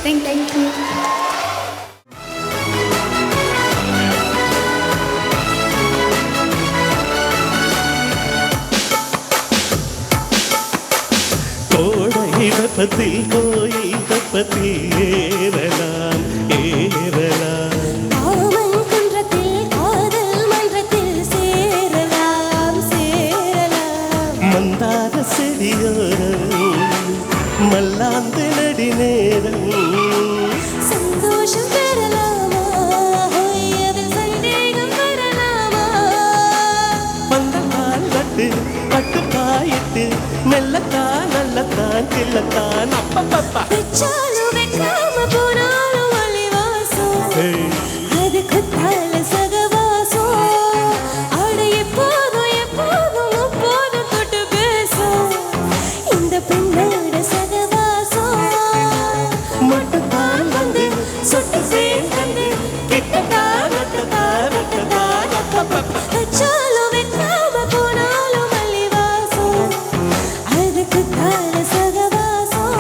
Thank you. கோடை வெப்பத்தில் கோயில் வெப்பத்தில் ஏறலாம் ஏறலாம் ஆமன் குன்றத்தில் காதல் மன்றத்தில் சேரலாம் சேரலாம் மந்தார செடியோரம் மல்லாந்து நடி நேரம் சந்தோஷம் பெறலாமா ஹோய் அதில் சந்தேகம் வரலாமா பந்தக்கால் கட்டு பட்டு பாயிட்டு மெல்லத்தான் நல்லத்தான் கில்லத்தான் அப்பப்பப்பா வெச்சாலும் வெக்காம போனாலும் ஒளிவாசம் அது குத்தால சகவாசம் ஆட எப்போதும் எப்போதும் எப்போதும் தொட்டு பேசும் இந்த பெண்ணோட சகவாசம் மட்டுத்தான் வந்து சுட்டு சேர்ந்து கிட்டத்தான் வெட்டத்தான் வெட்டத்தான் அப்பப்பப்பா வெச்சாலும் வெக்காம போனாலும் ஒளிவாசம் அது குத்தால சகவாசம்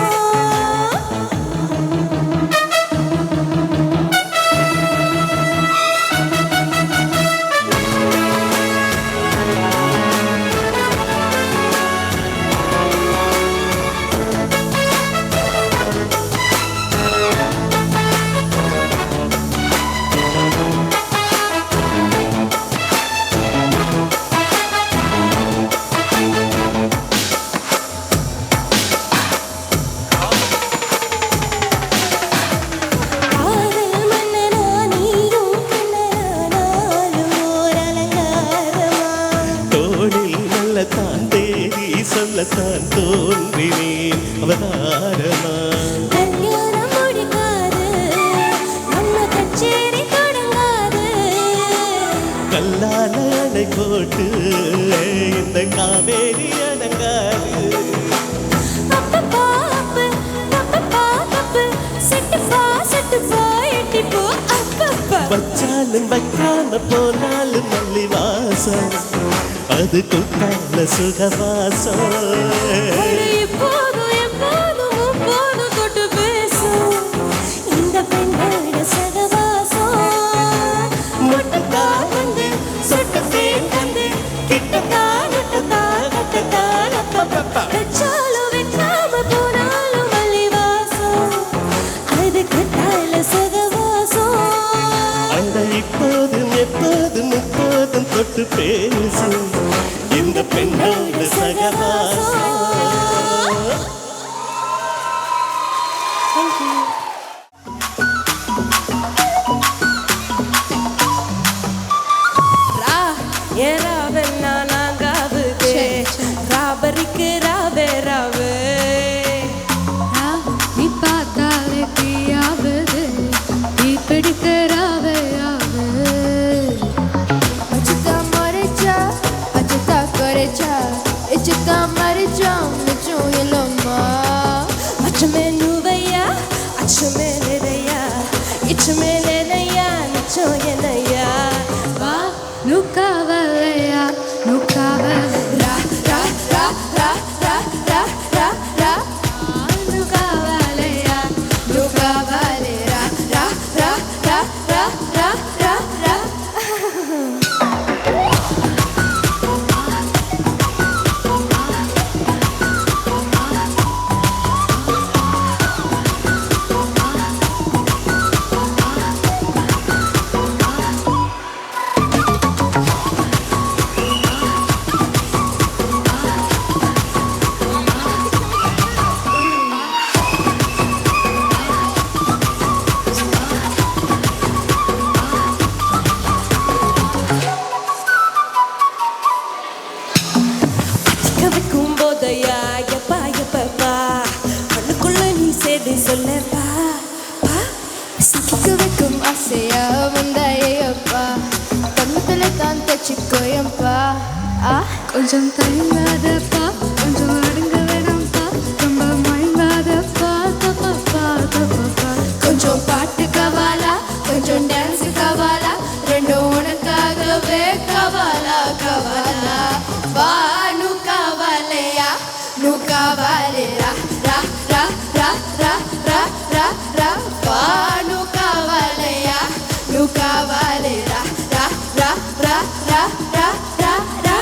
தான் தோன்றினேன் அவதாரமா. கல்யாணம் முடிக்காது நம்ம கச்சேரி தொடங்காது. கல்லால அணை போட்டு இந்த காவேரி அடங்காது. அப்பப்பா அப்பு, தப்பப்பா தப்பு, செட்டுப்பா செட்டுப்பா எட்டிப்போ அப்பப்பா. வச்சாலும் வைக்காம போனாலும் மல்லி வாசம், அது குத்தால சுகவாசம். ஒரு எப்போதும் எப்போதும் எப்போதும் தொட்டு பேசும் இந்த பெண்ணோட சகவாசம். முட்டத்தா வந்து சொட்டத்தேன் வந்து கிட்டத்தா நட்டத்தா கட்டத்தா நப்பப்பப்பா. வச்சாலும் வைக்காம போனாலும் மல்லி வாசம், அது கட்டால சகவாசம். அட இப்போதும் எப்போதும் எப்போதும் தொட்டு பேசும் இந்த பெண்ணோட சகவாசம். ஏராவெல்லாம் நாங்காவுது ராபரிக்கு ராவே ராவே. நீ பார்த்தாலே தீயாவது தீ பிடிக்க ராவே ஆவு. அச்சுதா மறைச்சா அச்சுதா கரைச்சா இச்சுதா மறைச்சா மிச்சம் இல்லம்மா. அச்சமே நுவையா அச்சமே நிறையா இச்சமே நெனையா நிச்சம் என்னையா. வா நுக்காவலையா நுக்காவலை ரா ரா ரா ரா ரா ரா ரா ரா. நுக்காவலையா நுகாவலே ரா ரா ரா ரா ரா ரா ரா ரா. கவிக்கும் போதையா எப்பா எப்பப்பா மண்ணுக்குள்ள நீ சேதி சொல்லப்பா. சிக்க வைக்கும் ஆசையா வந்தாயப்பா கண்ணத்துல தான் தச்சுக்கோயப்பா. கொஞ்சம் தயங்காதப்பா கொஞ்சம் அடங்க வேணாம்ப்பா ரொம்ப மயங்காதப்பா தப்பப்பா தப்பப்பா. கொஞ்சம் பாட்டு கவாலா கொஞ்சம் டான்ஸ் கவாலா ரெண்டும் உனக்காகவே கவாலா கவாலா. வா நுகாவலையா நுகாவலே ரா ரா ரா ரா ரா ரா ரா ரா. வா நுகாவலையா நுகாவலே ரா ரா ரா ரா ரா ரா ரா ரா.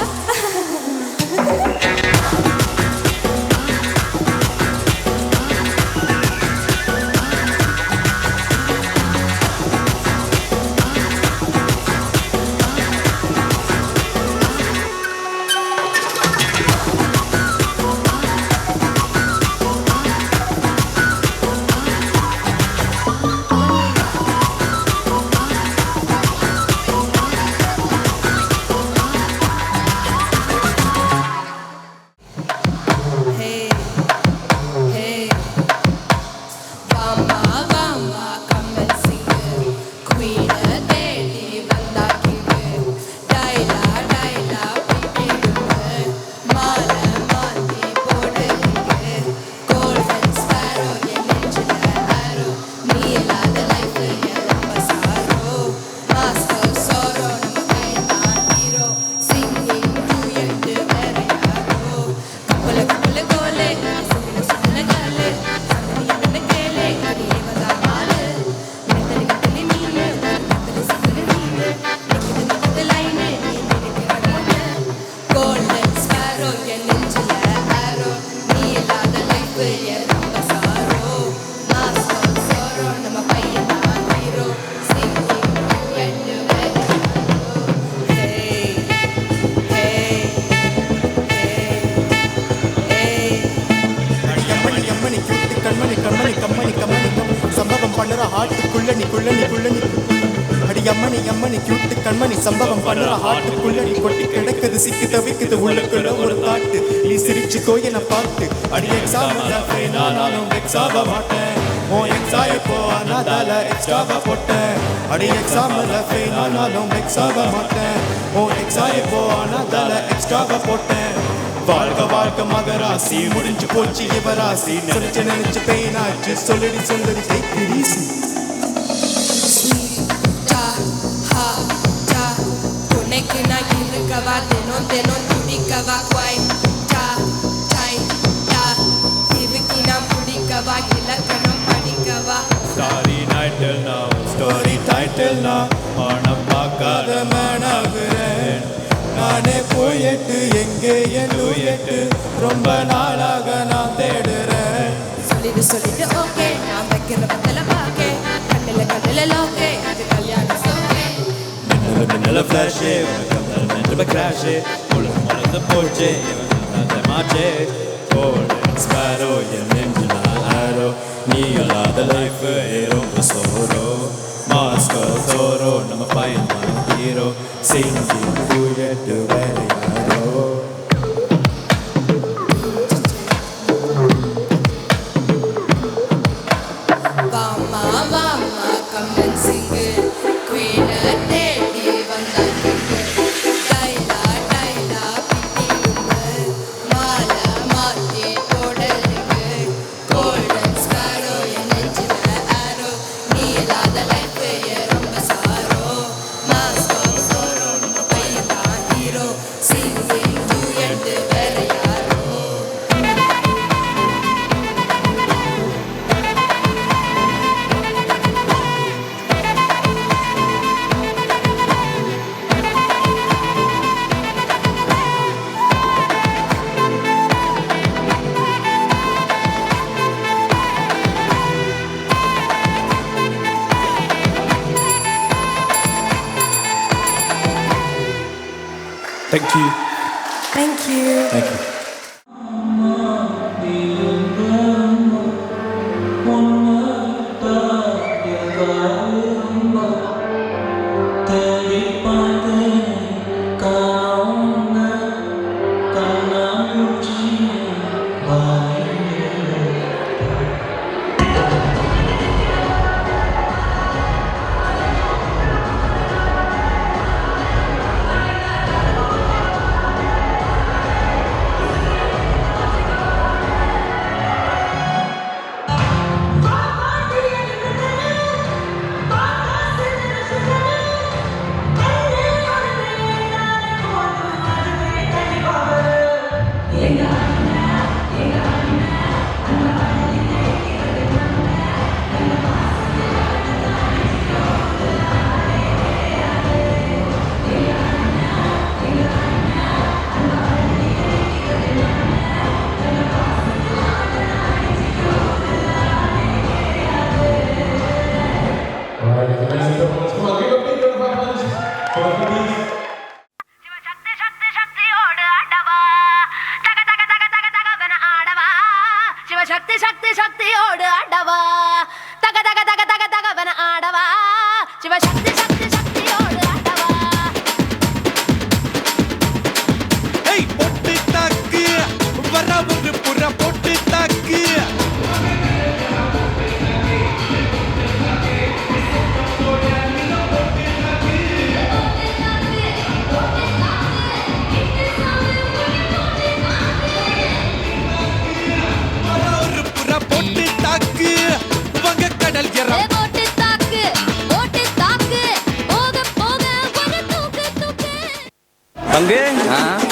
கண்மணி கம்மணி கம்மணி கம்மணி சம்பவம் பண்ணுற ஆட்டுக்குள்ள நீ குள்ள நீ குள்ள நீ அடி அடி அம்மணி அம்மணி கியூட்டு கண்மணி சம்பவம் பண்ணுற ஹாட்டுக்குள்ளடி கொட்டி கிடக்குது சிக்கி தவிக்குது உள்ளுக்குள்ள ஒரு தாட்டு நீ சிரிச்சு கோயின பார்த்து அடி எக்ஸாம் நானும் எக்ஸாம மாட்டேன் உன் எக்ஸாய போ அனாதால எக்ஸ்ட்ராவா போட்டேன் அடி எக்ஸாம்ல ஃபெயில் ஆனாலும் எக்ஸாம மாட்டேன் உன் எக்ஸாய போ அனாதால எக்ஸ்ட்ராவா போட்டேன் வாழ்க வாழ்க மகராசி முடிஞ்சு போச்சு இவராசி நினைச்சு நினைச்சு பெயினாச்சு சொல்லிடி சுந்தரி தைக்கு ரீசி உனக்கு நான் இருக்கவா தினம் தினம் துடிக்கவா குவைட்டா டைட்டா இதுக்கு நான் பிடிக்கவா இலக்கணம் படிக்கவா ஸ்டோரி டைட்டில் நான் பணம் பார்க்காத மேனாகிறேன் நானே போயிட்டு எங்கே என் எட்டு ரொம்ப நாளாக நான் தேடுறேன் சொல்லிட்டு ஓகே நான் வைக்கிற பத்தல பாக்கே கண்ணில லோகே அது கல்யாணம் சோகே மின்னல ஃபிளாஷே உனக்கு கிராஷே உலகம் போச்சே மாச்சே கோல்டன் ஸ்பாரோ என் நெஞ்சில் ஆரோ நீ இல்லாத லைஃப் ரொம்ப சோரோ மாஸ்கோ சோரோ நம்ம பையன் ஹீரோ சிங்கி பூயட்டு வேற யாரோ வாமா வாமா கம்மன் சிங்கு குயின தேடி வந்தாங்க டைலா டைலா பிடிக்குங்க மாலை மாத்தி போடலுங்க கோல்டன் ஸ்பாரோ என் நெஞ்சில ஆரோ நீ இல்லாத லைஃப் ரொம்ப சாரோ மாஸ்கோ சோரோ நம்ம பையன் தான் ஹீரோ சிங்கிங் டூயட் வேற யாரோ Thank you. Thank you. Thank you. சக்தி சக்தி சக்தியோடு ஆடவா தக தக தக தக தகவன ஆடவா சிவசக்தி சக்தி சக்தியோடு ஆடவா ஏய் பொட்டு தாக்கு வர ஒரு புற பொட்டு தாக்கு ஒரு புற பொட்டு தாக்கு வங்க கடல் எற போட்டு தாக்கு போக போக ஒரு தூக்கு தூக்கு பங்கு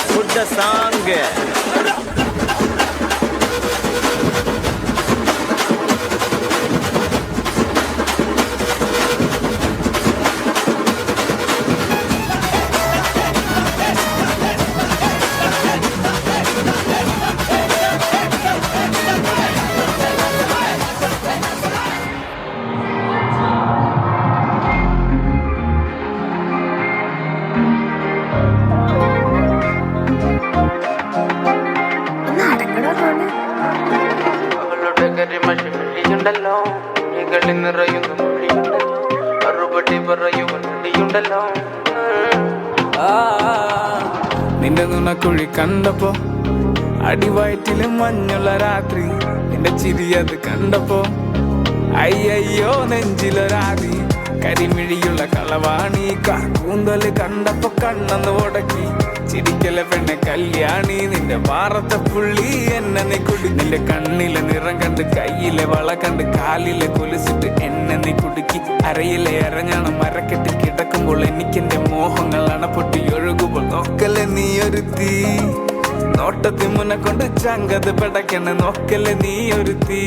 புட்ட சாங்கு കരിമഷി മിഴിയുണ്ടല്ലോ മൊഴികളിൽ നിറയുന്ന മൊഴിയുണ്ടല്ലോ തേടി പറയും നീയുണ്ടല്ലോ നിന്റെ നുണക്കുഴി കണ്ടപ്പോ അടിവയറ്റിലും മഞ്ഞുള്ള രാത്രി നിന്റെ ചിരി അത് കണ്ടപ്പോ അയ്യോ നെഞ്ചിലൊരാതി കരിമിഴിയുള്ള കളവാണി കൂന്തല് കണ്ടപ്പോ കണ്ണന്ന് ഉടക്കി ചിരിക്കല പെണ്ണെ കല്യാണി നിന്റെ വാറത്തെ പുള്ളി എന്നെ നീ കുടി നിന്റെ കണ്ണിലെ നിറം കണ്ട് കയ്യിലെ വള കണ്ട് കാലിലെ കൊലുസിട്ട് എന്നെ നീ കുടുക്കി അരയിലെ അരഞ്ഞാണ് മരക്കെട്ടി കിടക്കുമ്പോൾ എനിക്കെന്റെ മോഹങ്ങൾ അണപ്പൊട്ടി ഒഴുകുമ്പോൾ നോക്കല്ലേ നീ ഒരു തീ നോട്ടത്തി മുന്നെ കൊണ്ട് ചങ്കത് പടക്കണ നോക്കല്ലേ നീ ഒരു തീ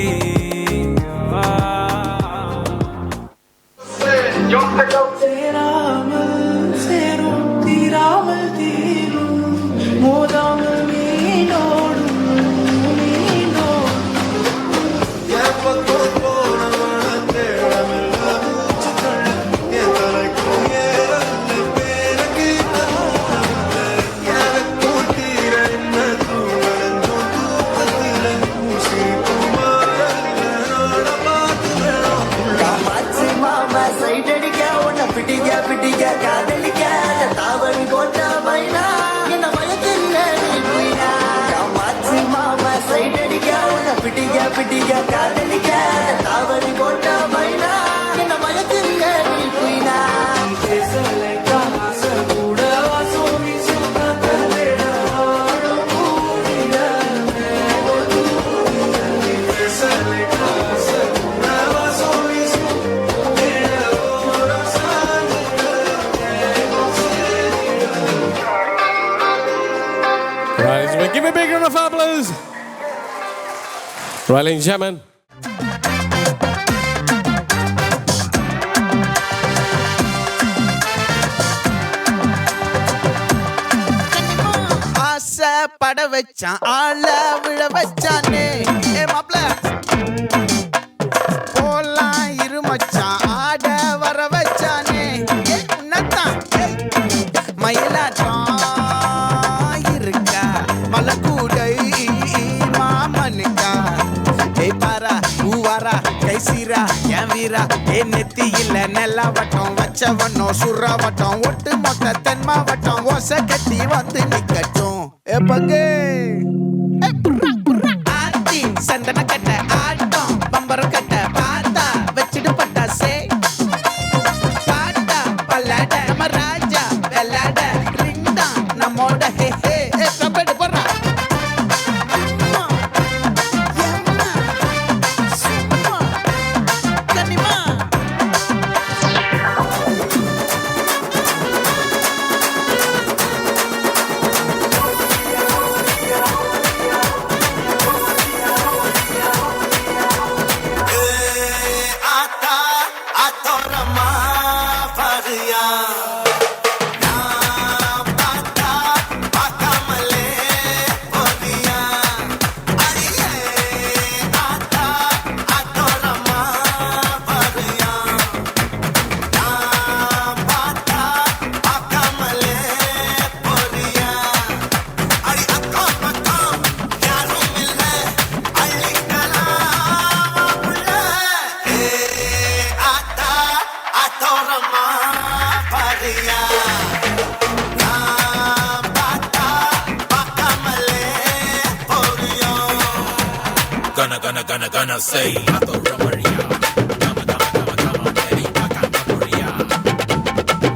Give me a big round of applause. Ladies and gentlemen. ஆசை பட வச்சான் ஆள விழ வச்சானே ஏ மாப்ள போலாம் இருமச்சான் ஆட வர வச்சானே உன்னதான் மயிலாட்டம் இருக்கா மலக்கூடை மாமனுக்கா ஏய் பாரா பூவாரா கைசீரா என் வீரா ஏ நெத்தி இல்ல நெல்லாவட்டம் வச்சவண்ணம் சுறாவட்டம் ஒட்டு மொத்த தென் மாவட்டம் ஓசை கட்டி வந்து நிக்கட்டும் ஏ பங்கே ஆத்தி சந்தன கட்ட ஆட்டம் பம்பரம் கட்ட பார்த்தா வச்சிடு பட்டாசே பாட்டா பல்லாட நம்ம ராஜா வெள்ளாட ரிங்டா நம்மோட ஹே ஹே கபடி போடுறா Gonna say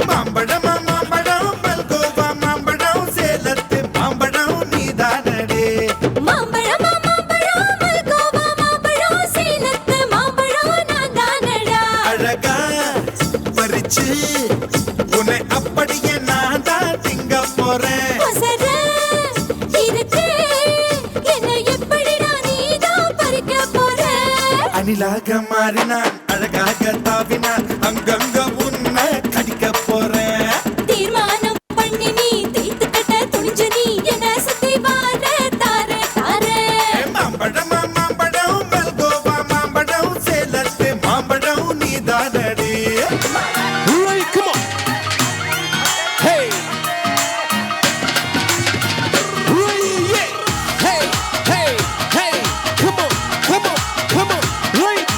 மாம்பழம் மாம்பழம் மல்கோவா மாம்பழம் சேலத்து மாம்பழம் நீதானடே மாம்பழம் மாம்பழம் மல்கோவா மாம்பழம் சேலத்து மாம்பழம் நான் தானடா அழகா பறிச்சு உன்னை அப்படியே நான் தான் திங்க போறேன் அணிலாக மாறினான் அழகாக தாவினான் அங்கங்க உன்னை கடிக்க போறேன் தீர்மானம் பண்ணி நீ தீத்து கட்ட துணிஞ்சு நீ என்ன சுத்தி வார தாரே தாரே மாம்பழம் மாம்பழம் மல்கோவா மாம்பழம் சேலத்து மாம்பழம் நீதானடே Right, come on. Hey. Right, yeah. Hey, hey, hey. Come on, come on, come on. Right.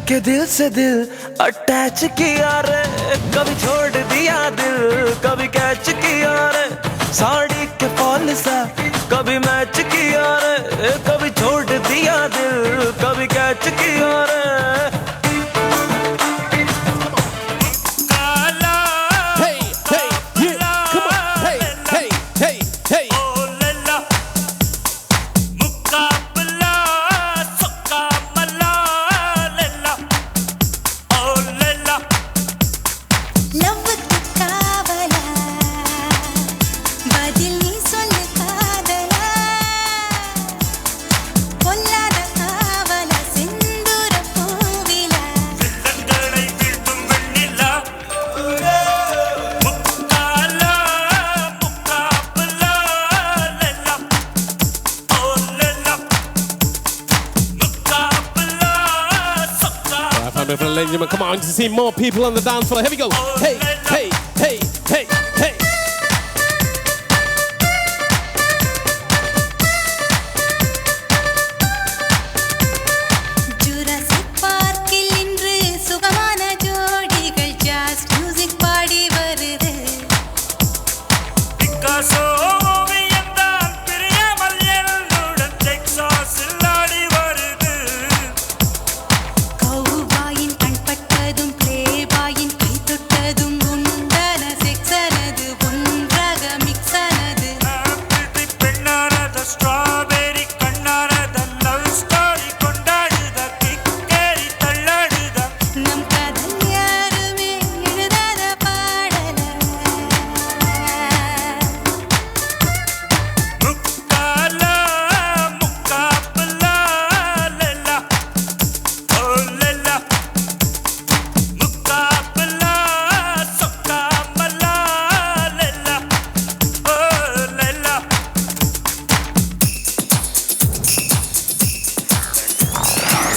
के दिल से दिल अटैच किया रे, कभी छोड़ दिया दिल कभी कैच किया रे, साड़ी के फॉल सा कभी मैच किया रे, कभी छोड़ दिया दिल कभी कैच किया रे। Ladies and gentlemen, come on to see more people on the dance floor. Here we go. Hey, hey, hey, hey, hey. Jurassic Park இன்று சுகமான ஜோடிகள் ஜாஸ் மியூசிக் பாடி வருது. பிக்காசோ ஓவியம்தான் பிரியாமல் என்னுடன் டெக்சாஸில் ஆடி வருது. கௌபாயின் கண் பட்டதும் பிளேபாயின் கை தொட்டதும் உண்டான செக்ஸனது ஒன்றாக மிக்ஸ் ஆனது. ஆப்பிள் பெண்ணானத ஸ்ட்ராபெரி கண்ணானத லவ் ஸ்டோரி கொண்டாடுத கிக்கேரி தள்ளாடுத. நம் காதல் யாருமே எழுதாத பாடல. முக்காலா முக்காபலா லெல்லா ஓ லெல்லா முக்காபலா சொக்காமலா லெல்லா ஓ லெல்லா.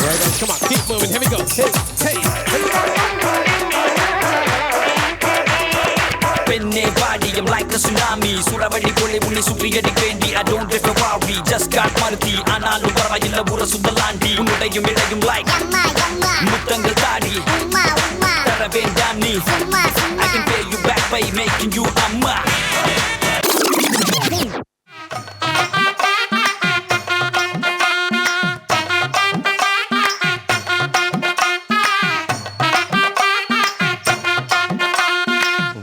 Right on, come on, keep moving. Here we go. Hey, hey, hey. பெண்ணே பாடியம் like a tsunami, சூறாவளி போலே உன்னை சுற்றியடிக்க வேண்டி I don't ever worry, just got மருதி ஆனாலும் பரவாயில்ல ஊர சுத்தலாண்டி, உன்னுடையும் இடையும் like முத்தங்கள் தாடி தர வேண்டாம் நீ, I can pay you back by making you அம்மா.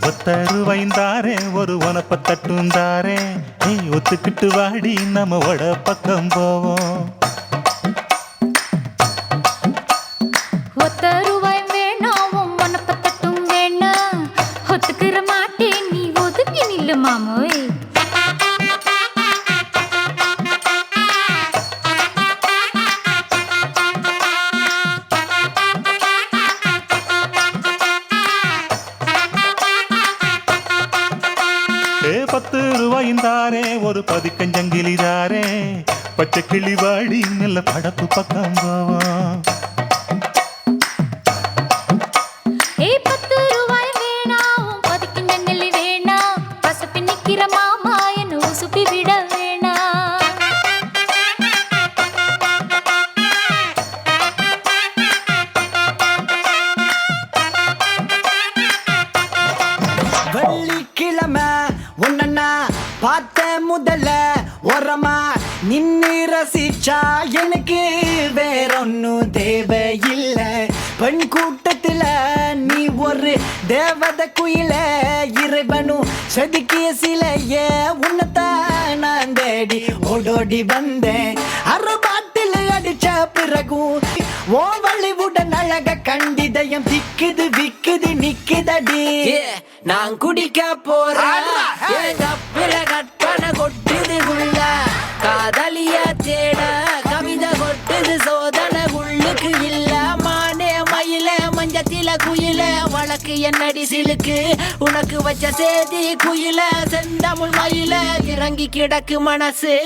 ஒத்தருவைந்தாரே ஒரு உனப்ப தட்டுந்தாரே, நீ ஒத்துக்கிட்டு வாடி நம்ம வட பக்கம் போவோம். ஒத்த ரூபாய் வேணாவும் மனப்பத்தட்டும் வேணாம், ஒத்துக்கிற மாட்டேன் நீ ஒதுக்கி நில்லு மாமோய். ஏ 10 ரூபாய்ந்தாரே ஒரு பதிக்கஞ்சங்கிலிதாரே, பச்சை கிளி வாடி நல்ல படப்பு பக்கம் போவோம். ஏய் 10 ரூபாய் வேணாவும் பதிக்கின்ற நெல்லி வேணாம், பசப்பி நிக்கிற மாமா என்ன உசுப்பி விட வேணாம். வெள்ளிக்கிழமை ஒன்னா பார்த்த முதல்ல ஓரமா நின்னு ரசிச்சா எனக்கு வேறொன்னும் தேவையில்ல. பெண் கூட்டத்துல நீ ஒரு தேவத குயில, இறைவனும் செதுக்கிய சிலைய உன்னத்தான் நான் தேடி ஓடோடி வந்தேன். அறுபாட்டில் அடிச்ச பிறகும் ஓ வள்ளிவுடன் அழக கண்டிதயம் திக்குது விக்குது நிக்குதடி. நான் குடிக்க போறேன் கற்பனை கொட்டுது உள்ள, காதலிய தேட கவிதை கொட்டுது சோதனை உள்ளுக்கு இல்ல. மானே மயில மஞ்சத்தில குயில வழக்கு என்னடி சிலுக்கு, உனக்கு வச்ச சேதி குயில செந்தமிழ் மயில இறங்கி கிடக்கு மனசு.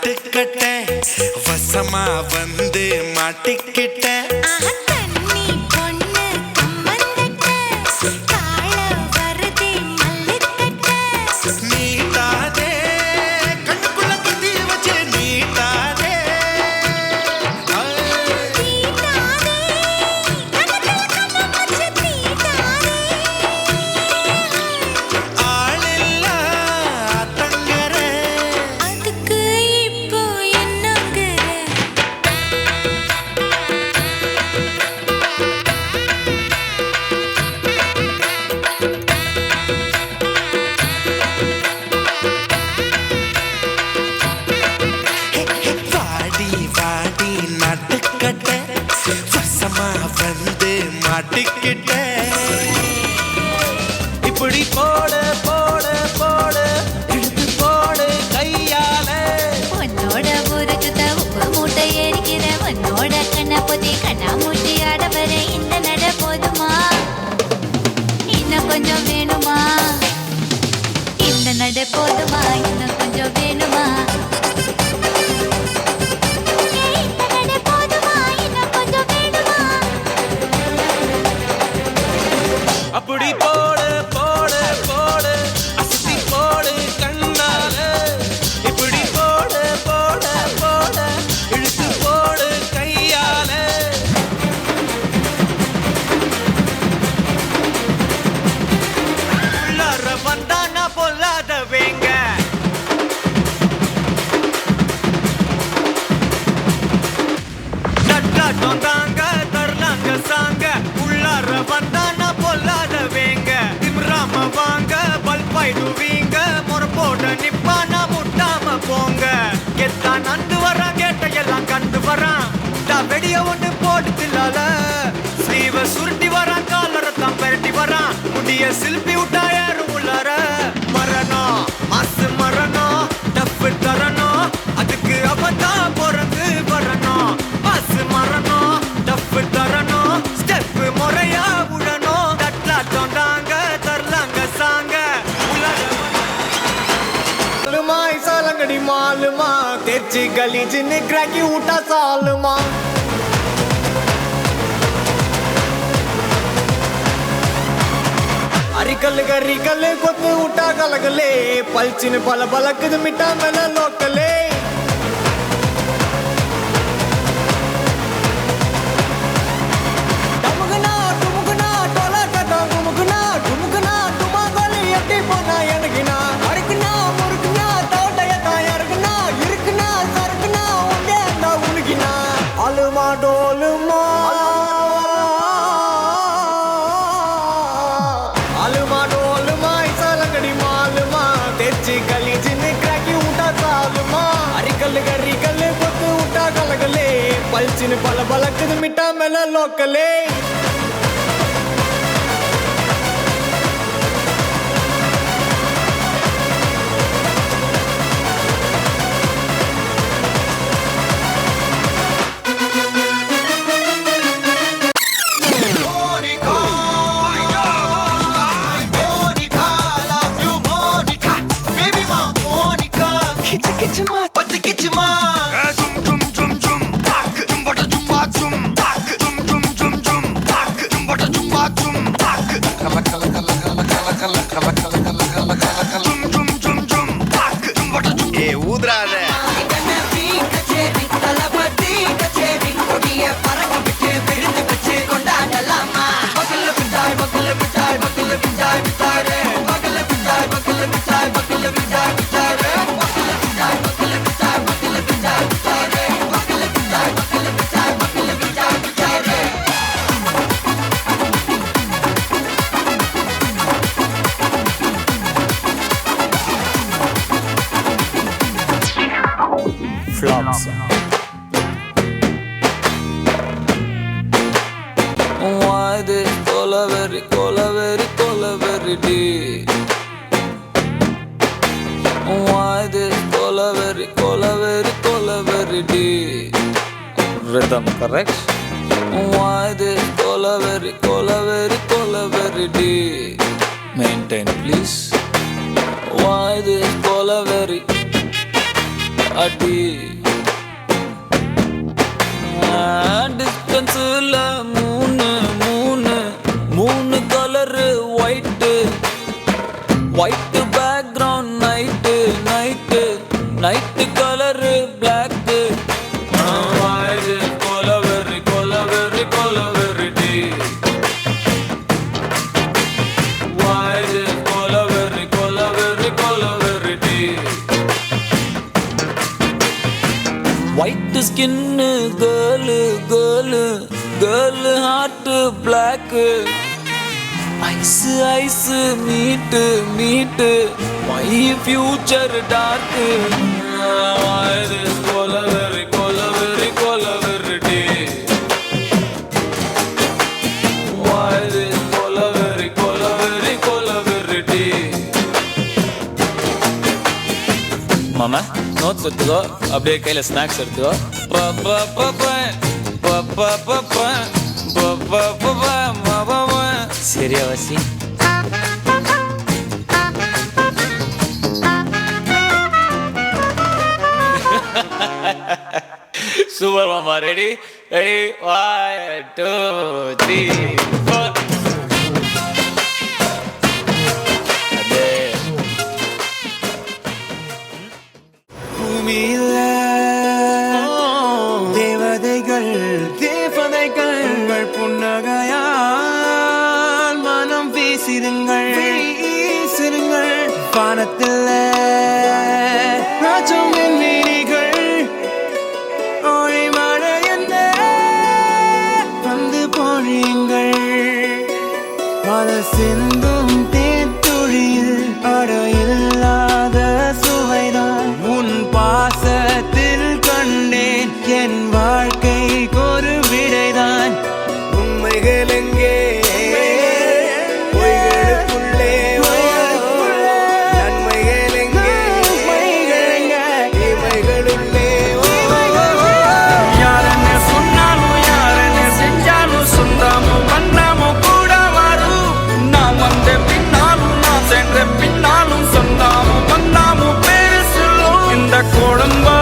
நாட்டுக்கட்ட வசமா வந்து மாட்டிக்கிட்டேன் தண்ணி பொண்ணு கம்மந்தட்ட கால வருதே மல்லித்தட்ட நீட்டாதே கண்ணுக்குள்ள குத்தி வச்சு நீட்டாதே ஆளில்லா தங்கர அதுக்கு இப்போ என்னங்க வாடி வாடி நாட்டுக்கட்ட வசமா வந்து மாட்டிக்கிட்டேன் இப்படி போடு போடு போடு இழுத்து போடு கையால உன்னோட ஊருக்கு உப்பு மூட்டை எரிக்கிற உன்னோட கண்ண பொதி கண்ணா மூட்டி ஆட வர இந்த நட போதுமா இன்னும் கொஞ்சம் வேணுமா இந்த நட போதுமா இன்னும் கொஞ்சம் வேணுமா இந்த நட போதுமா இன்னும் கொஞ்சம் வேணுமா அப்படி போடு போடு போடு அசத்தி போடு கண்ணால இப்படி போடு போடு போடு இழுத்து போடு கையால உள்ளார வந்தானா பொல்லாத வேங்க தட்டாட்டம் தாங்க தரலாங்க சாங்க உள்ளார வந்தானா பொல்லாத வேங்க திம்ராம வாங்க பல்பாயிடுவீங்க முறப்போட நிப்பானா முட்டாம போங்க எத்தான் நந்து வரான் கேட்ட எல்லாம் கண்டு வரான் வெடிய ஒண்ணு போட்டு தில்லால ஸ்லீவ சுருட்டி வரான் காலரத்தான் பெரட்டி வரான் முடிய சில்பி விட்டா யாரும் உள்ளார மரணம் மாசு மரணம் டப்பு தரணும் அதுக்கு அவதான் பிறந்து வரணும் மாசு மரணம் டப்பு தரணும் ஸ்டெப் முறையா விடணும் தட்லாட்டம் தாங்க தரலாங்க சாங்க சாலங்கடி மாலுமா தேர்ச்சி கலீஜின்னு கிராக்கி விட்டா சாலுமா அரிக்கல்லு கரிக்கல்லு கொத்து விட்டா கலகலே பல்ச்சின்னு பல பலக்குது மிட்டா மேல லோக்கலே டமுகுனா டுமுகுனா டொலக்கட்டா குமுகுனா டுமுகுனா டுமாங்கோலி எட்டி போனா எனக்குனா அறுக்குனா முறுக்குனா தோட்டையத்தா யாருக்குனா இருக்குனா சறுக்குனா உண்டே அந்த உனக்குனா அலுமா டோலுமா அலுமா டோலுமா இசாலங்கடி மாலுமா தேர்ச்சி கலீஜின்னு கிராக்கி விட்டா சாலுமா அரிக்கல்லு கரிக்கல்லு கொத்து விட்டா கலகலே பல்ச்சின்னு பல பலக்குது மிட்டா மேல லோக்கலே ஊதுறாத கச்சேரி தளபதி கச்சேரி கொடிய பறக்க விட்டு விருந்து வச்சு கொண்டாடலாமா பக்கல்ல பிட்டாய் பக்கல்ல பிட்டாய் பக்கல்ல பிட்டாய் பிட்டாரே பக்கல்ல பிட்டாய் பக்கல்ல பிட்டாய் பக்கல்ல பிட்டாய் பிட்டாரே பக்கல்ல பிட்டாய் பக்கல்ல பிட்டாய் பக்கல்ல பிட்டாய் பிட்டாரே பக்கல்ல பிட்டாய் பக்கல்ல பிட்டாய் பக்கல்ல பிட்டாய் பிட்டாரே flops. Why this colaveri, colaveri, colaveri deep? Why this colaveri, colaveri, colaveri deep? Rhythm, correct? Why this colaveri, colaveri, colaveri deep? Maintain, please. Why this colaveri? அடி டிஸ்டன்ஸ்ல மூணு மூணு மூணு colour white white background night night night colour black கொலவெறி கொலவெறி கொலவெறி டி கொலவெறி கொலவெறி கொலவெறி டி white skin girl girl girl heart black eyes eyes meet meet my future dark கொலவெறி கொலவெறி கொலவெறி டி கொலவெறி கொலவெறி கொலவெறி டி மாமா நோட்ஸ் எடுத்துக்கோ அப்படியே கையில் ஸ்நாக்ஸ் எடுத்துக்கோ சரியா வசி சூப்பர் மாமா ரெடி ரெடி 1 2 3 4 பூமியில தேவதைகள் தேவதைகள் புன்னகையால் மனம் வீசிடுங்கள் வீசிடுங்கள் வானத்தில் ராஜம் வீணிகள் ஒளி மழை என்ன வந்து பொழியுங்கள் மலை சிந்தும் தேத்துழியில் அடையில்லாத சுவைதான் உன் பாசத்தில் கண்டேன் என் வாழ்க்கைக்கு ஒரு விடைதான் உண்மைகள் எங்கே பொய்களுக்குள்ளே நன்மைகள் எங்கே இவைகளுள்ளே யாரன்னு சொன்னாலும் யாரன்னு செஞ்சாலும் சொந்தாமும் வந்தாமும் கூட வரும் நான் வந்த பின்னாலும் நான் சென்ற பின்னாலும் சொந்தாமும் வந்தாமும் பேரு சொல்லும் இந்த குடும்பம்